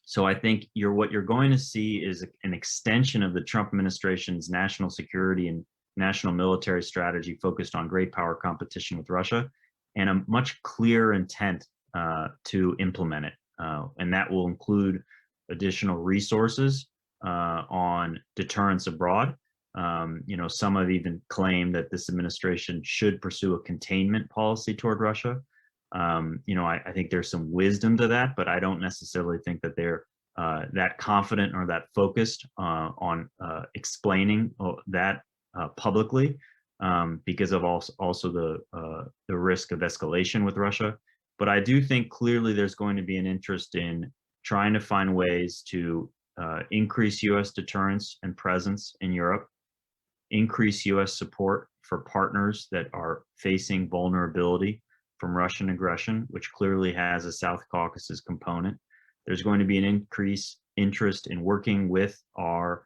So I think what you're going to see is an extension of the Trump administration's national security and national military strategy focused on great power competition with Russia, and a much clearer intent to implement it. And that will include additional resources on deterrence abroad. Some have even claimed that this administration should pursue a containment policy toward Russia. I think there's some wisdom to that, but I don't necessarily think that they're that confident or that focused on explaining that publicly because of also the risk of escalation with Russia. But I do think clearly there's going to be an interest in trying to find ways to increase U.S. deterrence and presence in Europe, increase U.S. support for partners that are facing vulnerability from Russian aggression, which clearly has a South Caucasus component. There's going to be an increased interest in working with our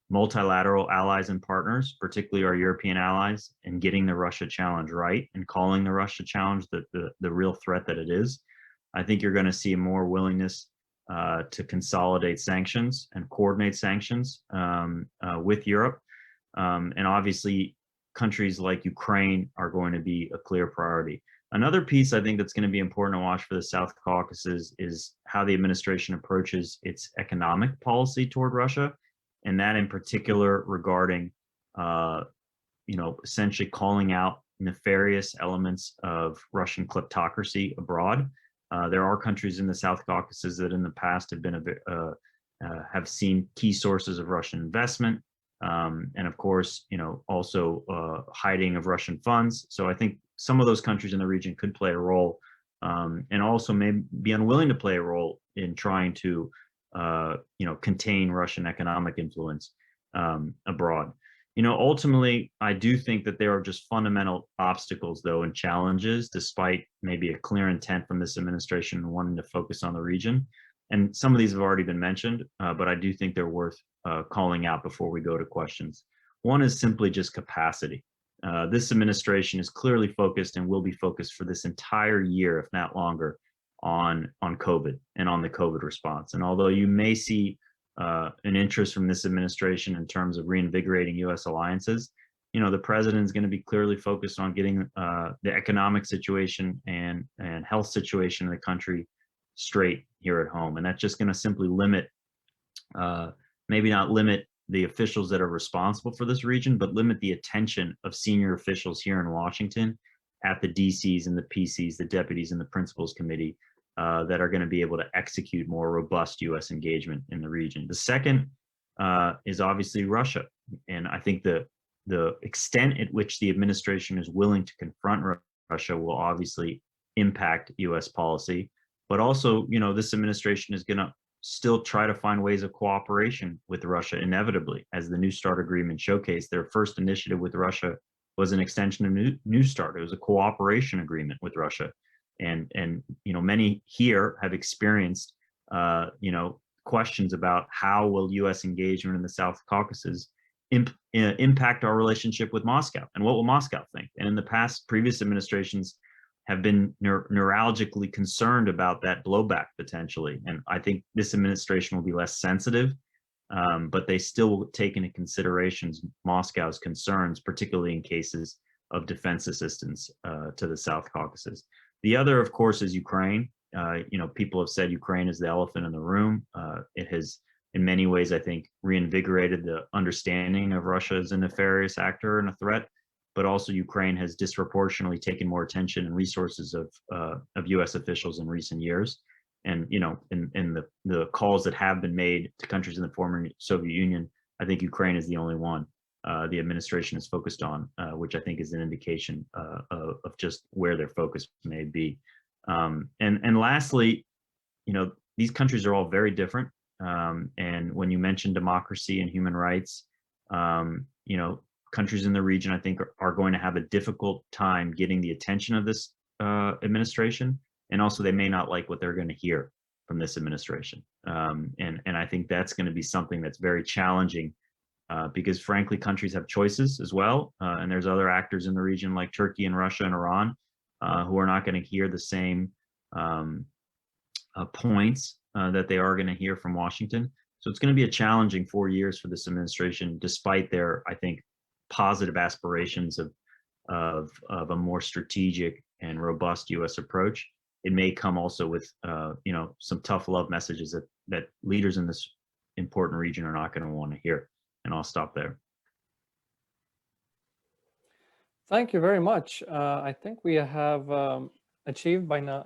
multilateral allies and partners, particularly our European allies, and getting the Russia challenge right and calling the Russia challenge the real threat that it is. I think you're going to see more willingness to consolidate sanctions and coordinate sanctions with Europe. And obviously, countries like Ukraine are going to be a clear priority. Another piece I think that's going to be important to watch for the South Caucasus is how the administration approaches its economic policy toward Russia, and that in particular regarding, essentially calling out nefarious elements of Russian kleptocracy abroad. There are countries in the South Caucasus that in the past have been have seen key sources of Russian investment, and of course, also hiding of Russian funds. So I think some of those countries in the region could play a role, and also may be unwilling to play a role in trying to, contain Russian economic influence abroad. Ultimately, I do think that there are just fundamental obstacles, though, and challenges, despite maybe a clear intent from this administration wanting to focus on the region. And some of these have already been mentioned, but I do think they're worth calling out before we go to questions. One is simply just capacity. This administration is clearly focused and will be focused for this entire year, if not longer, on COVID and on the COVID response. And although you may see an interest from this administration in terms of reinvigorating U.S. alliances, the president is going to be clearly focused on getting the economic situation and health situation in the country straight here at home. And that's just going to simply limit, maybe not limit the officials that are responsible for this region, but limit the attention of senior officials here in Washington at the DCs and the PCs, the deputies and the principals committee, that are going to be able to execute more robust U.S. engagement in the region. The second is obviously Russia. And I think the extent at which the administration is willing to confront Russia will obviously impact U.S. policy. But also, this administration is going to still try to find ways of cooperation with Russia inevitably. As the New START agreement showcased, their first initiative with Russia was an extension of New START. It was a cooperation agreement with Russia. And many here have experienced, questions about how will U.S. engagement in the South Caucasus impact our relationship with Moscow, and what will Moscow think? And in the past, previous administrations have been neurologically concerned about that blowback potentially. And I think this administration will be less sensitive, but they still will take into consideration Moscow's concerns, particularly in cases of defense assistance to the South Caucasus. The other, of course, is Ukraine. People have said Ukraine is the elephant in the room. It has, in many ways, I think, reinvigorated the understanding of Russia as a nefarious actor and a threat. But also, Ukraine has disproportionately taken more attention and resources of U.S. officials in recent years. And in the calls that have been made to countries in the former Soviet Union, I think Ukraine is the only one the administration is focused on, which I think is an indication of just where their focus may be. And lastly, these countries are all very different. And when you mention democracy and human rights, countries in the region, I think, are going to have a difficult time getting the attention of this administration. And also, they may not like what they're going to hear from this administration. And I think that's going to be something that's very challenging because, frankly, countries have choices as well. And there's other actors in the region like Turkey and Russia and Iran who are not going to hear the same points that they are going to hear from Washington. So it's going to be a challenging 4 years for this administration, despite their, I think, positive aspirations of a more strategic and robust U.S. approach. It may come also with some tough love messages that leaders in this important region are not going to want to hear. And I'll stop there. Thank you very much. I think we have achieved by now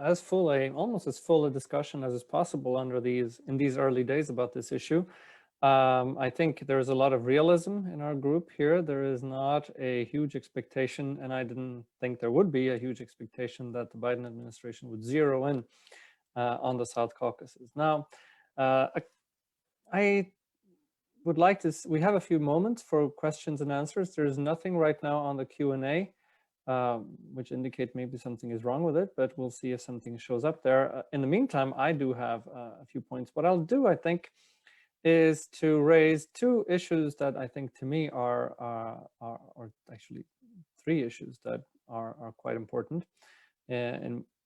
almost as full a discussion as is possible in these early days about this issue. I think there's a lot of realism in our group here. There is not a huge expectation, and I didn't think there would be a huge expectation that the Biden administration would zero in on the South Caucasus. Now, I would like to, we have a few moments for questions and answers. There's nothing right now on the Q&A, which indicate maybe something is wrong with it, but we'll see if something shows up there. In the meantime, I do have a few points. What I'll do, I think, is to raise two issues that I think to me are actually three issues that are quite important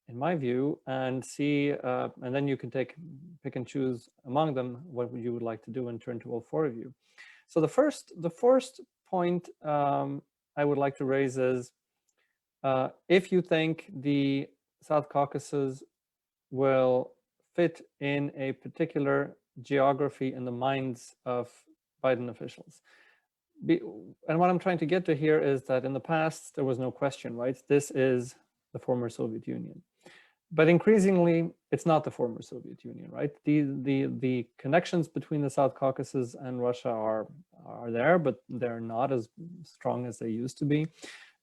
in my view, and see, and then you can pick and choose among them what you would like to do and turn to all four of you. So the first point I would like to raise is if you think the South Caucasus will fit in a particular geography in the minds of Biden officials. And what I'm trying to get to here is that in the past, there was no question, right? This is the former Soviet Union. But increasingly, it's not the former Soviet Union, right? The connections between the South Caucasus and Russia are there, but they're not as strong as they used to be.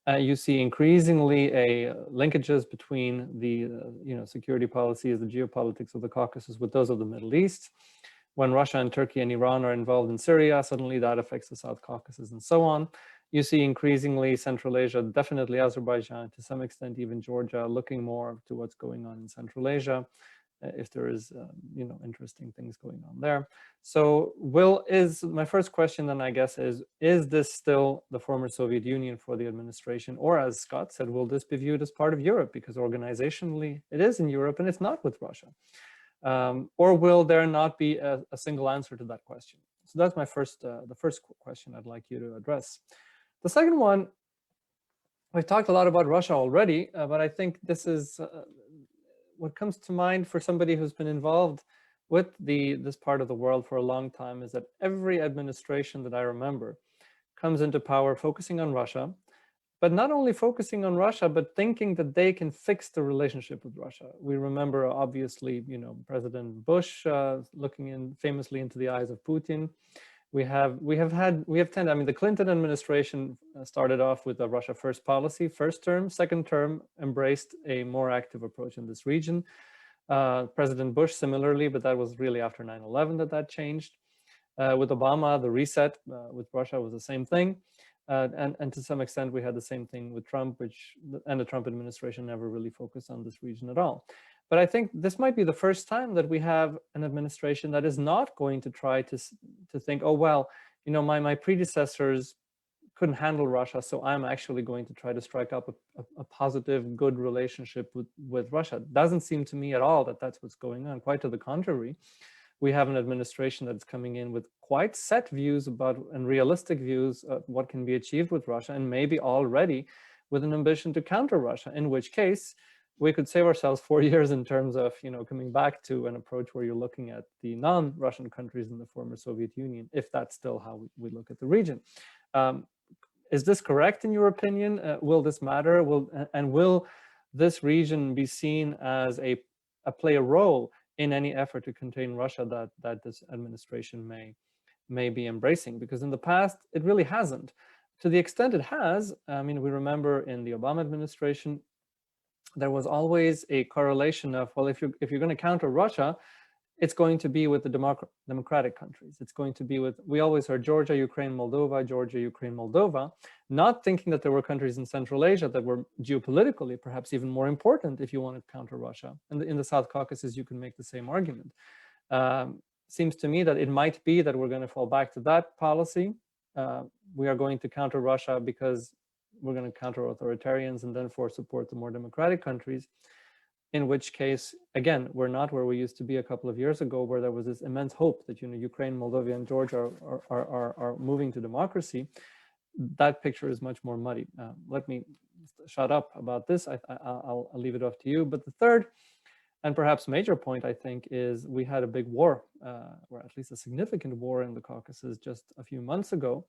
You see increasingly linkages between the security policies, the geopolitics of the Caucasus with those of the Middle East. When Russia and Turkey and Iran are involved in Syria, suddenly that affects the South Caucasus and so on. You see increasingly Central Asia, definitely Azerbaijan, to some extent even Georgia, looking more to what's going on in Central Asia, if there is interesting things going on there. So my first question then, I guess, is this still the former Soviet Union for the administration? Or as Scott said, will this be viewed as part of Europe? Because organizationally it is in Europe and it's not with Russia. Or will there not be a single answer to that question? So that's my the first question I'd like you to address. The second one, we've talked a lot about Russia already, but I think this is what comes to mind for somebody who's been involved with this part of the world for a long time is that every administration that I remember comes into power focusing on Russia, but not only focusing on Russia, but thinking that they can fix the relationship with Russia. We remember, obviously, President Bush looking famously into the eyes of Putin. The Clinton administration started off with a Russia first policy, first term. Second term embraced a more active approach in this region. President Bush similarly, but that was really after 9/11 that changed. With Obama, the reset with Russia was the same thing. And to some extent, we had the same thing with Trump, and the Trump administration never really focused on this region at all. But I think this might be the first time that we have an administration that is not going to try to think, oh, well, my predecessors couldn't handle Russia, so I'm actually going to try to strike up a positive, good relationship with Russia. It doesn't seem to me at all that that's what's going on. Quite to the contrary. We have an administration that's coming in with quite set views and realistic views of what can be achieved with Russia, and maybe already with an ambition to counter Russia, in which case we could save ourselves 4 years in terms of, coming back to an approach where you're looking at the non-Russian countries in the former Soviet Union, if that's still how we look at the region. Is this correct in your opinion? Will this matter? Will this region be seen as play a role in any effort to contain Russia that this administration may be embracing? Because in the past, it really hasn't. To the extent it has, I mean, we remember in the Obama administration, there was always a correlation of, well, if you're going to counter Russia, it's going to be with the democratic countries. It's going to be with, we always heard Georgia, Ukraine, Moldova, Georgia, Ukraine, Moldova, not thinking that there were countries in Central Asia that were geopolitically perhaps even more important if you want to counter Russia. And in the South Caucasus, you can make the same argument. Seems to me that it might be that we're going to fall back to that policy. We are going to counter Russia because we're going to counter authoritarians and then support the more democratic countries. In which case, again, we're not where we used to be a couple of years ago, where there was this immense hope that Ukraine, Moldova, and Georgia are moving to democracy. That picture is much more muddy. Let me shut up about this. I'll leave it off to you. But the third, and perhaps major point, I think, is we had a big war, or at least a significant war in the Caucasus just a few months ago.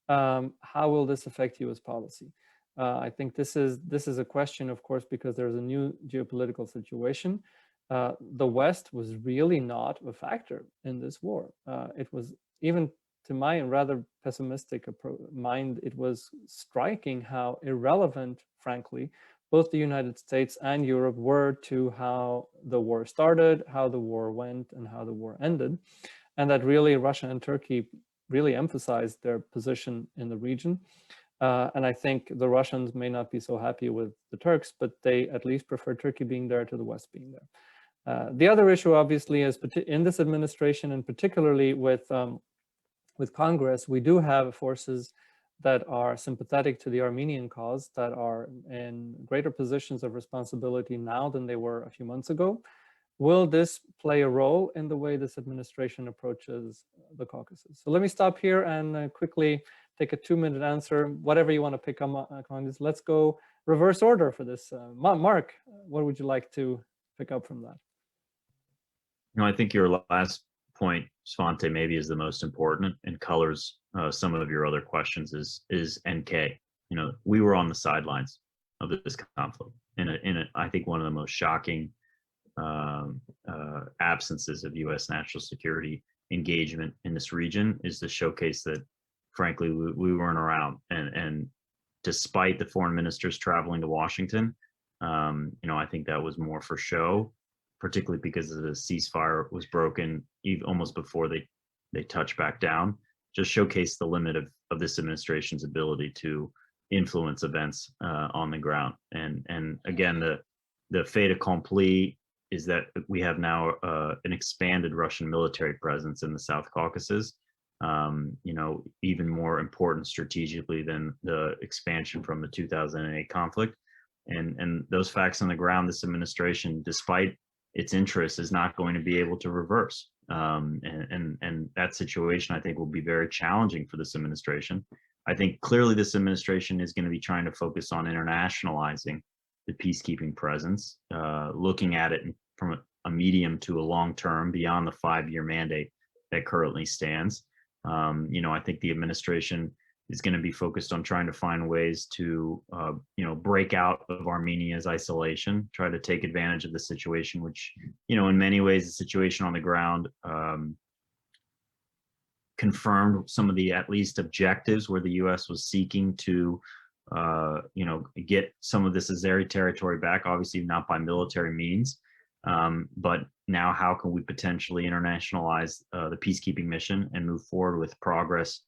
How will this affect U.S. policy? I think this is a question, of course, because there's a new geopolitical situation. The West was really not a factor in this war. It was, even to my rather pessimistic mind, it was striking how irrelevant, frankly, both the United States and Europe were to how the war started, how the war went, and how the war ended. And that really Russia and Turkey really emphasized their position in the region. And I think the Russians may not be so happy with the Turks, but they at least prefer Turkey being there to the West being there. The other issue, obviously, is in this administration, and particularly with Congress, we do have forces that are sympathetic to the Armenian cause, that are in greater positions of responsibility now than they were a few months ago. Will this play a role in the way this administration approaches the Caucasus? So let me stop here and quickly take a 2-minute answer, whatever you want to pick up on this. Let's go reverse order for this. Mark, what would you like to pick up from that? I think your last point, Svante, maybe is the most important and colors some of your other questions is NK. We were on the sidelines of this conflict in I think one of the most shocking absences of U.S. national security engagement in this region is the showcase that, frankly, we weren't around. And despite the foreign ministers traveling to Washington, I think that was more for show, particularly because the ceasefire was broken almost before they touched back down. Just showcase the limit of this administration's ability to influence events on the ground. And again, the fait accompli is that we have now an expanded Russian military presence in the South Caucasus. Even more important strategically than the expansion from the 2008 conflict. And those facts on the ground, this administration, despite its interests, is not going to be able to reverse. And that situation, I think, will be very challenging for this administration. I think clearly this administration is going to be trying to focus on internationalizing the peacekeeping presence, looking at it from a medium to a long term beyond the 5-year mandate that currently stands. I think the administration is going to be focused on trying to find ways to, break out of Armenia's isolation, try to take advantage of the situation, which, in many ways, the situation on the ground confirmed some of the at least objectives where the U.S. was seeking to, get some of this Azeri territory back, obviously not by military means. But now how can we potentially internationalize the peacekeeping mission and move forward with progress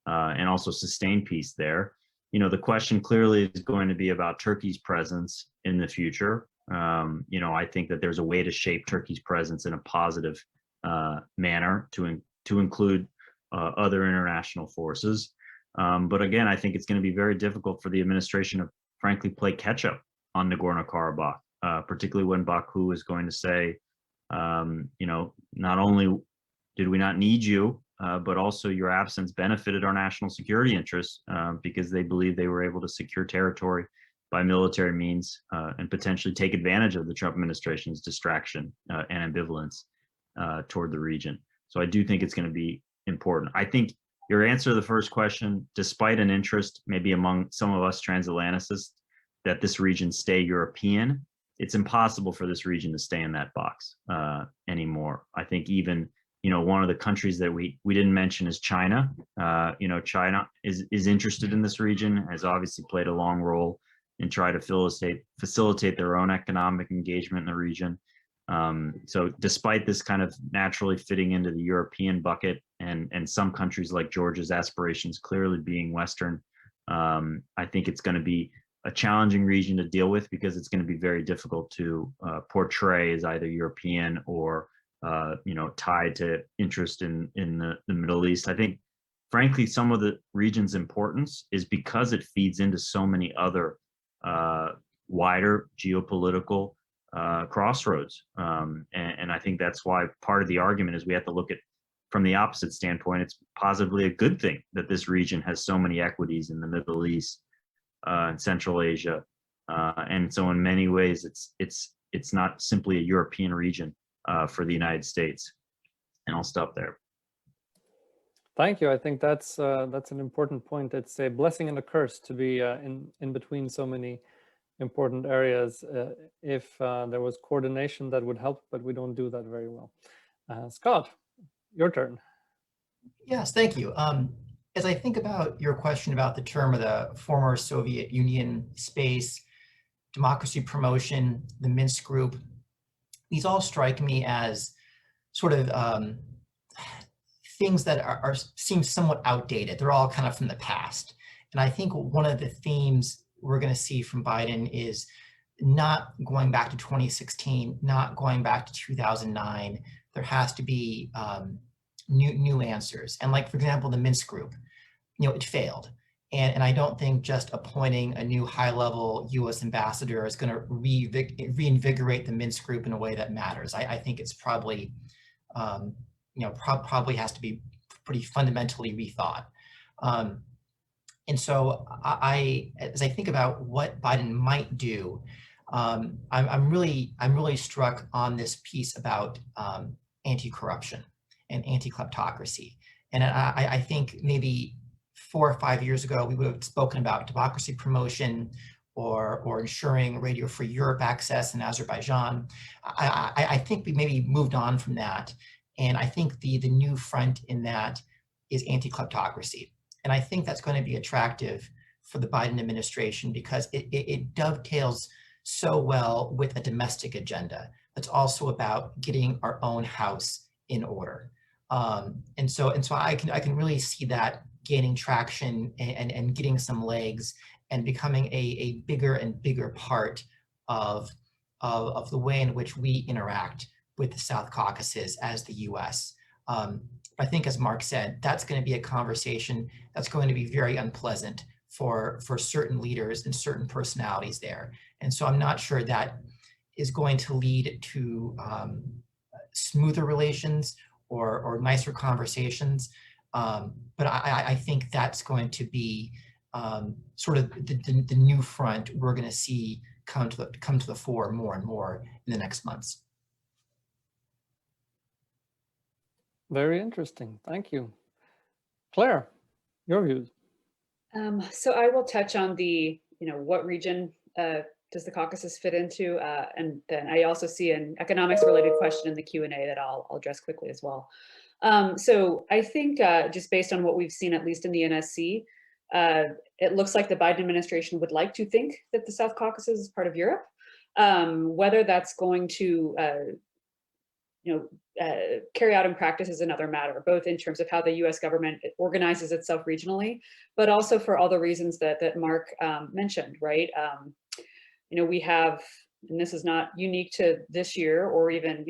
and also sustain peace there? The question clearly is going to be about Turkey's presence in the future. I think that there's a way to shape Turkey's presence in a positive manner to include other international forces. But again, I think it's going to be very difficult for the administration to frankly play catch up on Nagorno-Karabakh. Particularly when Baku is going to say, not only did we not need you, but also your absence benefited our national security interests because they believe they were able to secure territory by military means and potentially take advantage of the Trump administration's distraction and ambivalence toward the region. So I do think it's going to be important. I think your answer to the first question, despite an interest maybe among some of us transatlanticists that this region stay European, it's impossible for this region to stay in that box anymore. I think even, one of the countries that we didn't mention is China. China is interested in this region, has obviously played a long role in trying to facilitate their own economic engagement in the region. So despite this kind of naturally fitting into the European bucket and some countries like Georgia's aspirations clearly being Western, I think it's going to be a challenging region to deal with because it's going to be very difficult to portray as either European or tied to interest in the Middle East. I think, frankly, some of the region's importance is because it feeds into so many other wider geopolitical crossroads. And I think that's why part of the argument is we have to look at from the opposite standpoint. It's possibly a good thing that this region has so many equities in the Middle East and Central Asia. And so in many ways, it's not simply a European region for the United States. And I'll stop there. Thank you. I think that's an important point. It's a blessing and a curse to be in between so many important areas. If there was coordination, that would help, but we don't do that very well. Scott, your turn. Yes, thank you. As I think about your question about the term of the former Soviet Union space, democracy promotion, the Minsk group, these all strike me as sort of things that seem somewhat outdated. They're all kind of from the past. And I think one of the themes we're going to see from Biden is not going back to 2016, not going back to 2009. There has to be new answers. And like, for example, the Minsk group, it failed. And I don't think just appointing a new high-level U.S. ambassador is going to reinvigorate the Minsk group in a way that matters. I think it's probably, probably has to be pretty fundamentally rethought. And so as I think about what Biden might do, I'm really struck on this piece about anti-corruption and anti-kleptocracy. And I think maybe 4 or 5 years ago, we would have spoken about democracy promotion or ensuring Radio Free Europe access in Azerbaijan. I think we maybe moved on from that. And I think the new front in that is anti-kleptocracy. And I think that's going to be attractive for the Biden administration because it dovetails so well with a domestic agenda that's also about getting our own house in order. And so I can really see that gaining traction and getting some legs and becoming a bigger and bigger part of the way in which we interact with the South Caucasus as the US. I think, as Mark said, that's going to be a conversation that's going to be very unpleasant for certain leaders and certain personalities there. And so I'm not sure that is going to lead to smoother relations or nicer conversations. But I think that's going to be sort of the new front we're going to see come to the fore more and more in the next months. Very interesting. Thank you. Claire, your views. So I will touch on the, what region does the Caucasus fit into? And then I also see an economics related question in the Q&A that I'll address quickly as well. So I think just based on what we've seen, at least in the NSC, it looks like the Biden administration would like to think that the South Caucasus is part of Europe. Whether that's going to carry out in practice is another matter, both in terms of how the US government organizes itself regionally, but also for all the reasons that Mark mentioned, right? We have, and this is not unique to this year or even,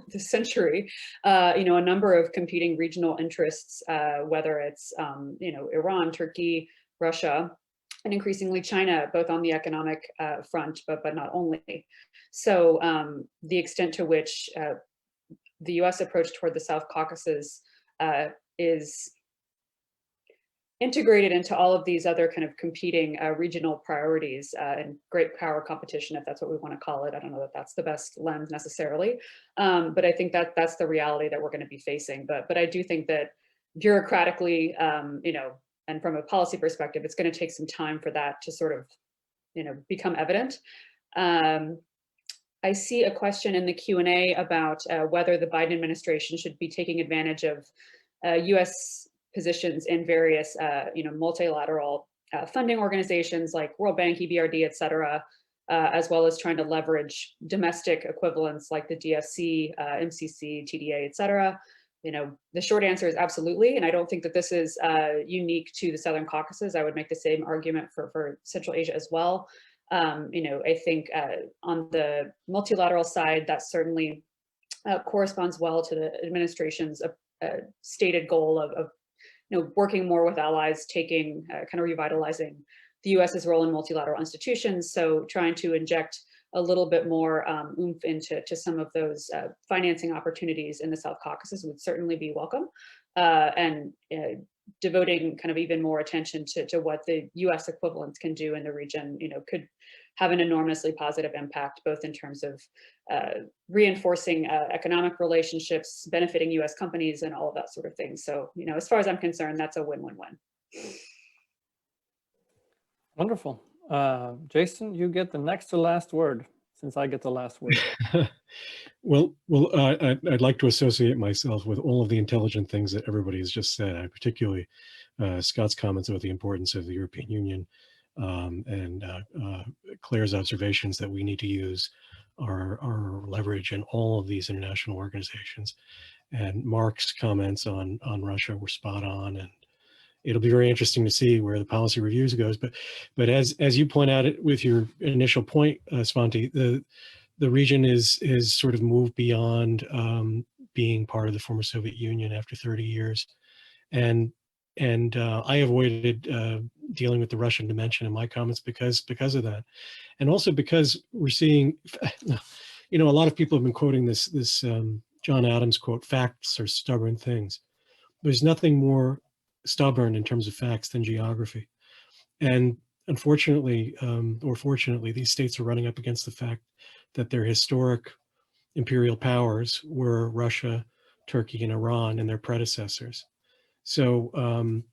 this century, a number of competing regional interests, whether it's, Iran, Turkey, Russia, and increasingly China, both on the economic front, but not only. So the extent to which the US approach toward the South Caucasus is integrated into all of these other kind of competing regional priorities and great power competition, if that's what we want to call it. I don't know that that's the best lens necessarily, but I think that that's the reality that we're going to be facing. But I do think that bureaucratically, you know, and from a policy perspective, it's going to take some time for that to sort of, you know, become evident. I see a question in the Q&A about whether the Biden administration should be taking advantage of U.S. positions in various, you know, multilateral funding organizations like World Bank, EBRD, et cetera, as well as trying to leverage domestic equivalents like the DFC, MCC, TDA, et cetera. You know, the short answer is absolutely, and I don't think that this is unique to the Southern Caucasus. I would make the same argument for Central Asia as well. You know, I think on the multilateral side, that certainly corresponds well to the administration's stated goal of you know, working more with allies, taking kind of revitalizing the US's role in multilateral institutions. So trying to inject a little bit more oomph into some of those financing opportunities in the South Caucasus would certainly be welcome. And devoting kind of even more attention to what the US equivalents can do in the region, you know, could have an enormously positive impact, both in terms of reinforcing economic relationships, benefiting US companies and all of that sort of thing. So, you know, as far as I'm concerned, that's a win-win-win. Wonderful. Jason, you get the next to last word, since I get the last word. Well, I'd like to associate myself with all of the intelligent things that everybody has just said. I particularly Scott's comments about the importance of the European Union and Claire's observations that we need to use our leverage in all of these international organizations. And Mark's comments on Russia were spot on, and it'll be very interesting to see where the policy reviews goes. But as you point out it with your initial point, Svante, the region is sort of moved beyond being part of the former Soviet Union after 30 years. And I avoided dealing with the Russian dimension in my comments because of that. And also because we're seeing, you know, a lot of people have been quoting this John Adams quote, "Facts are stubborn things." There's nothing more stubborn in terms of facts than geography. And unfortunately, or fortunately, these states are running up against the fact that their historic imperial powers were Russia, Turkey, and Iran and their predecessors. So,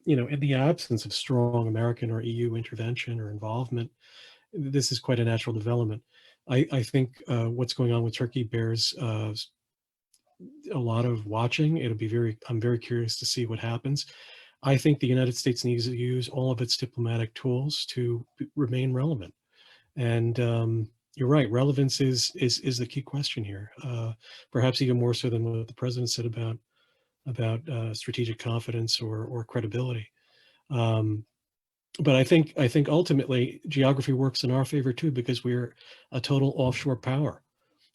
you know, in the absence of strong American or EU intervention or involvement, this is quite a natural development. I think what's going on with Turkey bears a lot of watching. I'm very curious to see what happens. I think the United States needs to use all of its diplomatic tools to remain relevant. And you're right, relevance is the key question here. Perhaps even more so than what the president said about strategic confidence or credibility. But I think ultimately geography works in our favor too, because we're a total offshore power.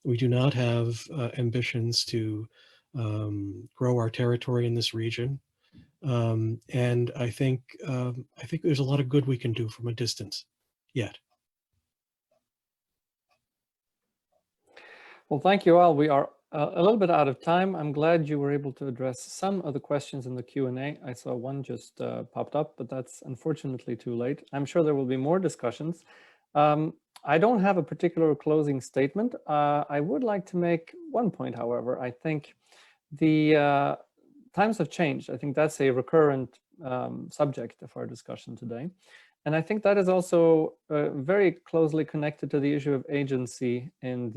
We do not have ambitions to grow our territory in this region. And I think there's a lot of good we can do from a distance yet. Well, thank you all. We are a little bit out of time. I'm glad you were able to address some of the questions in the Q&A. I saw one just popped up, but that's unfortunately too late. I'm sure there will be more discussions. I don't have a particular closing statement. I would like to make one point, however. I think the times have changed. I think that's a recurrent subject of our discussion today. And I think that is also very closely connected to the issue of agency in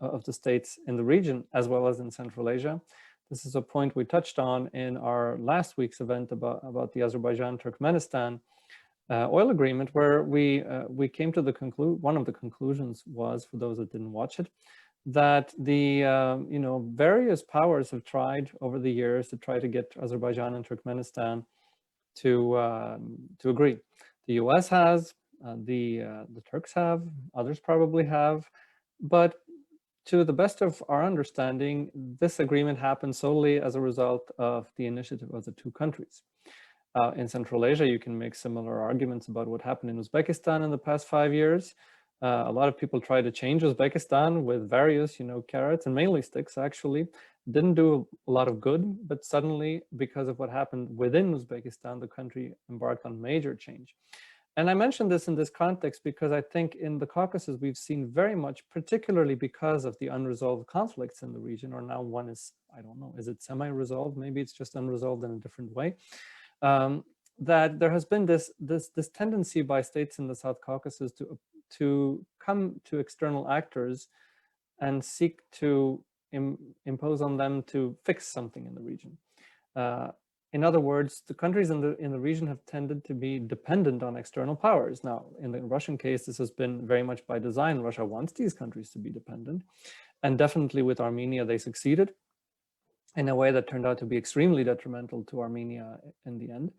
of the states in the region, as well as in Central Asia. This is a point we touched on in our last week's event about the Azerbaijan-Turkmenistan oil agreement, where we came to the one of the conclusions was, for those that didn't watch it, that the various powers have tried over the years to try to get Azerbaijan and Turkmenistan to agree. The US has, the Turks have, others probably have, but to the best of our understanding, this agreement happened solely as a result of the initiative of the two countries. In Central Asia, you can make similar arguments about what happened in Uzbekistan in the past 5 years. A lot of people try to change Uzbekistan with various, carrots and mainly sticks, actually. Didn't do a lot of good, but suddenly, because of what happened within Uzbekistan, the country embarked on major change. And I mention this in this context because I think in the Caucasus, we've seen very much, particularly because of the unresolved conflicts in the region, or now one is, I don't know, is it semi-resolved? Maybe it's just unresolved in a different way. That there has been this tendency by states in the South Caucasus to come to external actors and seek to impose on them to fix something in the region. In other words, the countries in the region have tended to be dependent on external powers. Now, in the Russian case, this has been very much by design. Russia wants these countries to be dependent, and definitely with Armenia, they succeeded in a way that turned out to be extremely detrimental to Armenia in the end.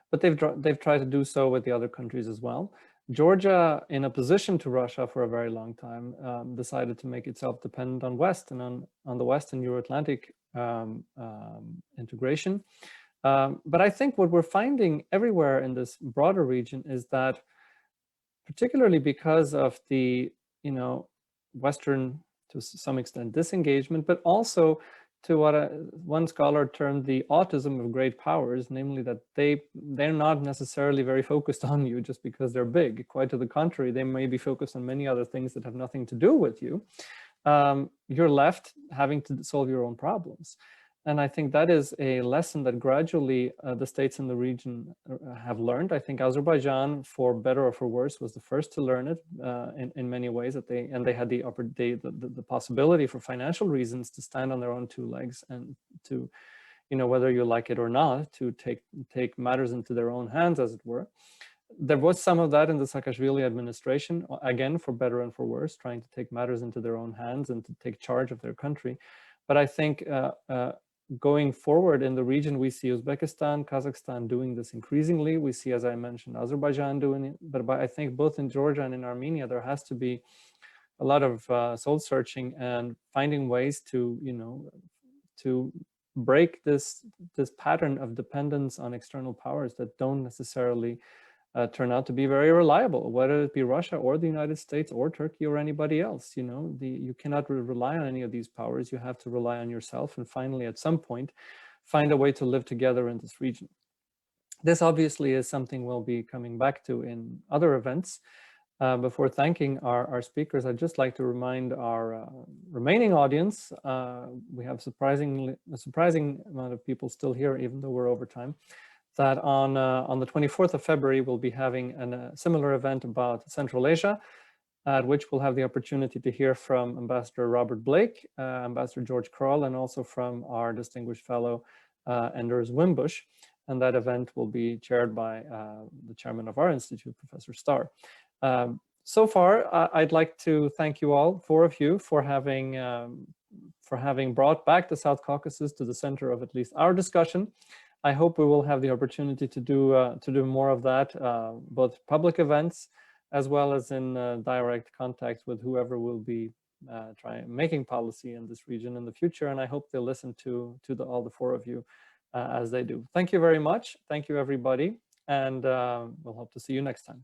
But they've tried to do so with the other countries as well. Georgia, in opposition to Russia for a very long time, decided to make itself dependent on West and on the West and Euro-Atlantic integration. But I think what we're finding everywhere in this broader region is that, particularly because of the, Western, to some extent, disengagement, but also to what one scholar termed the autism of great powers, namely that they're not necessarily very focused on you just because they're big. Quite to the contrary, they may be focused on many other things that have nothing to do with you. You're left having to solve your own problems. And I think that is a lesson that gradually the states in the region have learned. I think Azerbaijan, for better or for worse, was the first to learn it in many ways. That they had the possibility for financial reasons to stand on their own two legs and to, whether you like it or not, to take matters into their own hands, as it were. There was some of that in the Saakashvili administration, again, for better and for worse, trying to take matters into their own hands and to take charge of their country. But I think going forward in the region, we see Uzbekistan, Kazakhstan doing this increasingly. We see, as I mentioned, Azerbaijan doing it. But I think both in Georgia and in Armenia, there has to be a lot of soul searching and finding ways to, to break this pattern of dependence on external powers that don't necessarily turn out to be very reliable, whether it be Russia or the United States or Turkey or anybody else. You cannot rely on any of these powers. You have to rely on yourself, and finally, at some point, find a way to live together in this region. This obviously is something we'll be coming back to in other events. Before thanking our speakers, I'd just like to remind our remaining audience, we have a surprising amount of people still here, even though we're over time, that on the 24th of February, we'll be having a similar event about Central Asia, at which we'll have the opportunity to hear from Ambassador Robert Blake, Ambassador George Kroll, and also from our distinguished fellow, Anders Wimbush. And that event will be chaired by the chairman of our institute, Professor Starr. So far, I'd like to thank you all, four of you, for having brought back the South Caucasus to the center of at least our discussion. I hope we will have the opportunity to do more of that, both public events as well as in direct contact with whoever will be making policy in this region in the future. And I hope they'll listen to all the four of you as they do. Thank you very much. Thank you, everybody. And we'll hope to see you next time.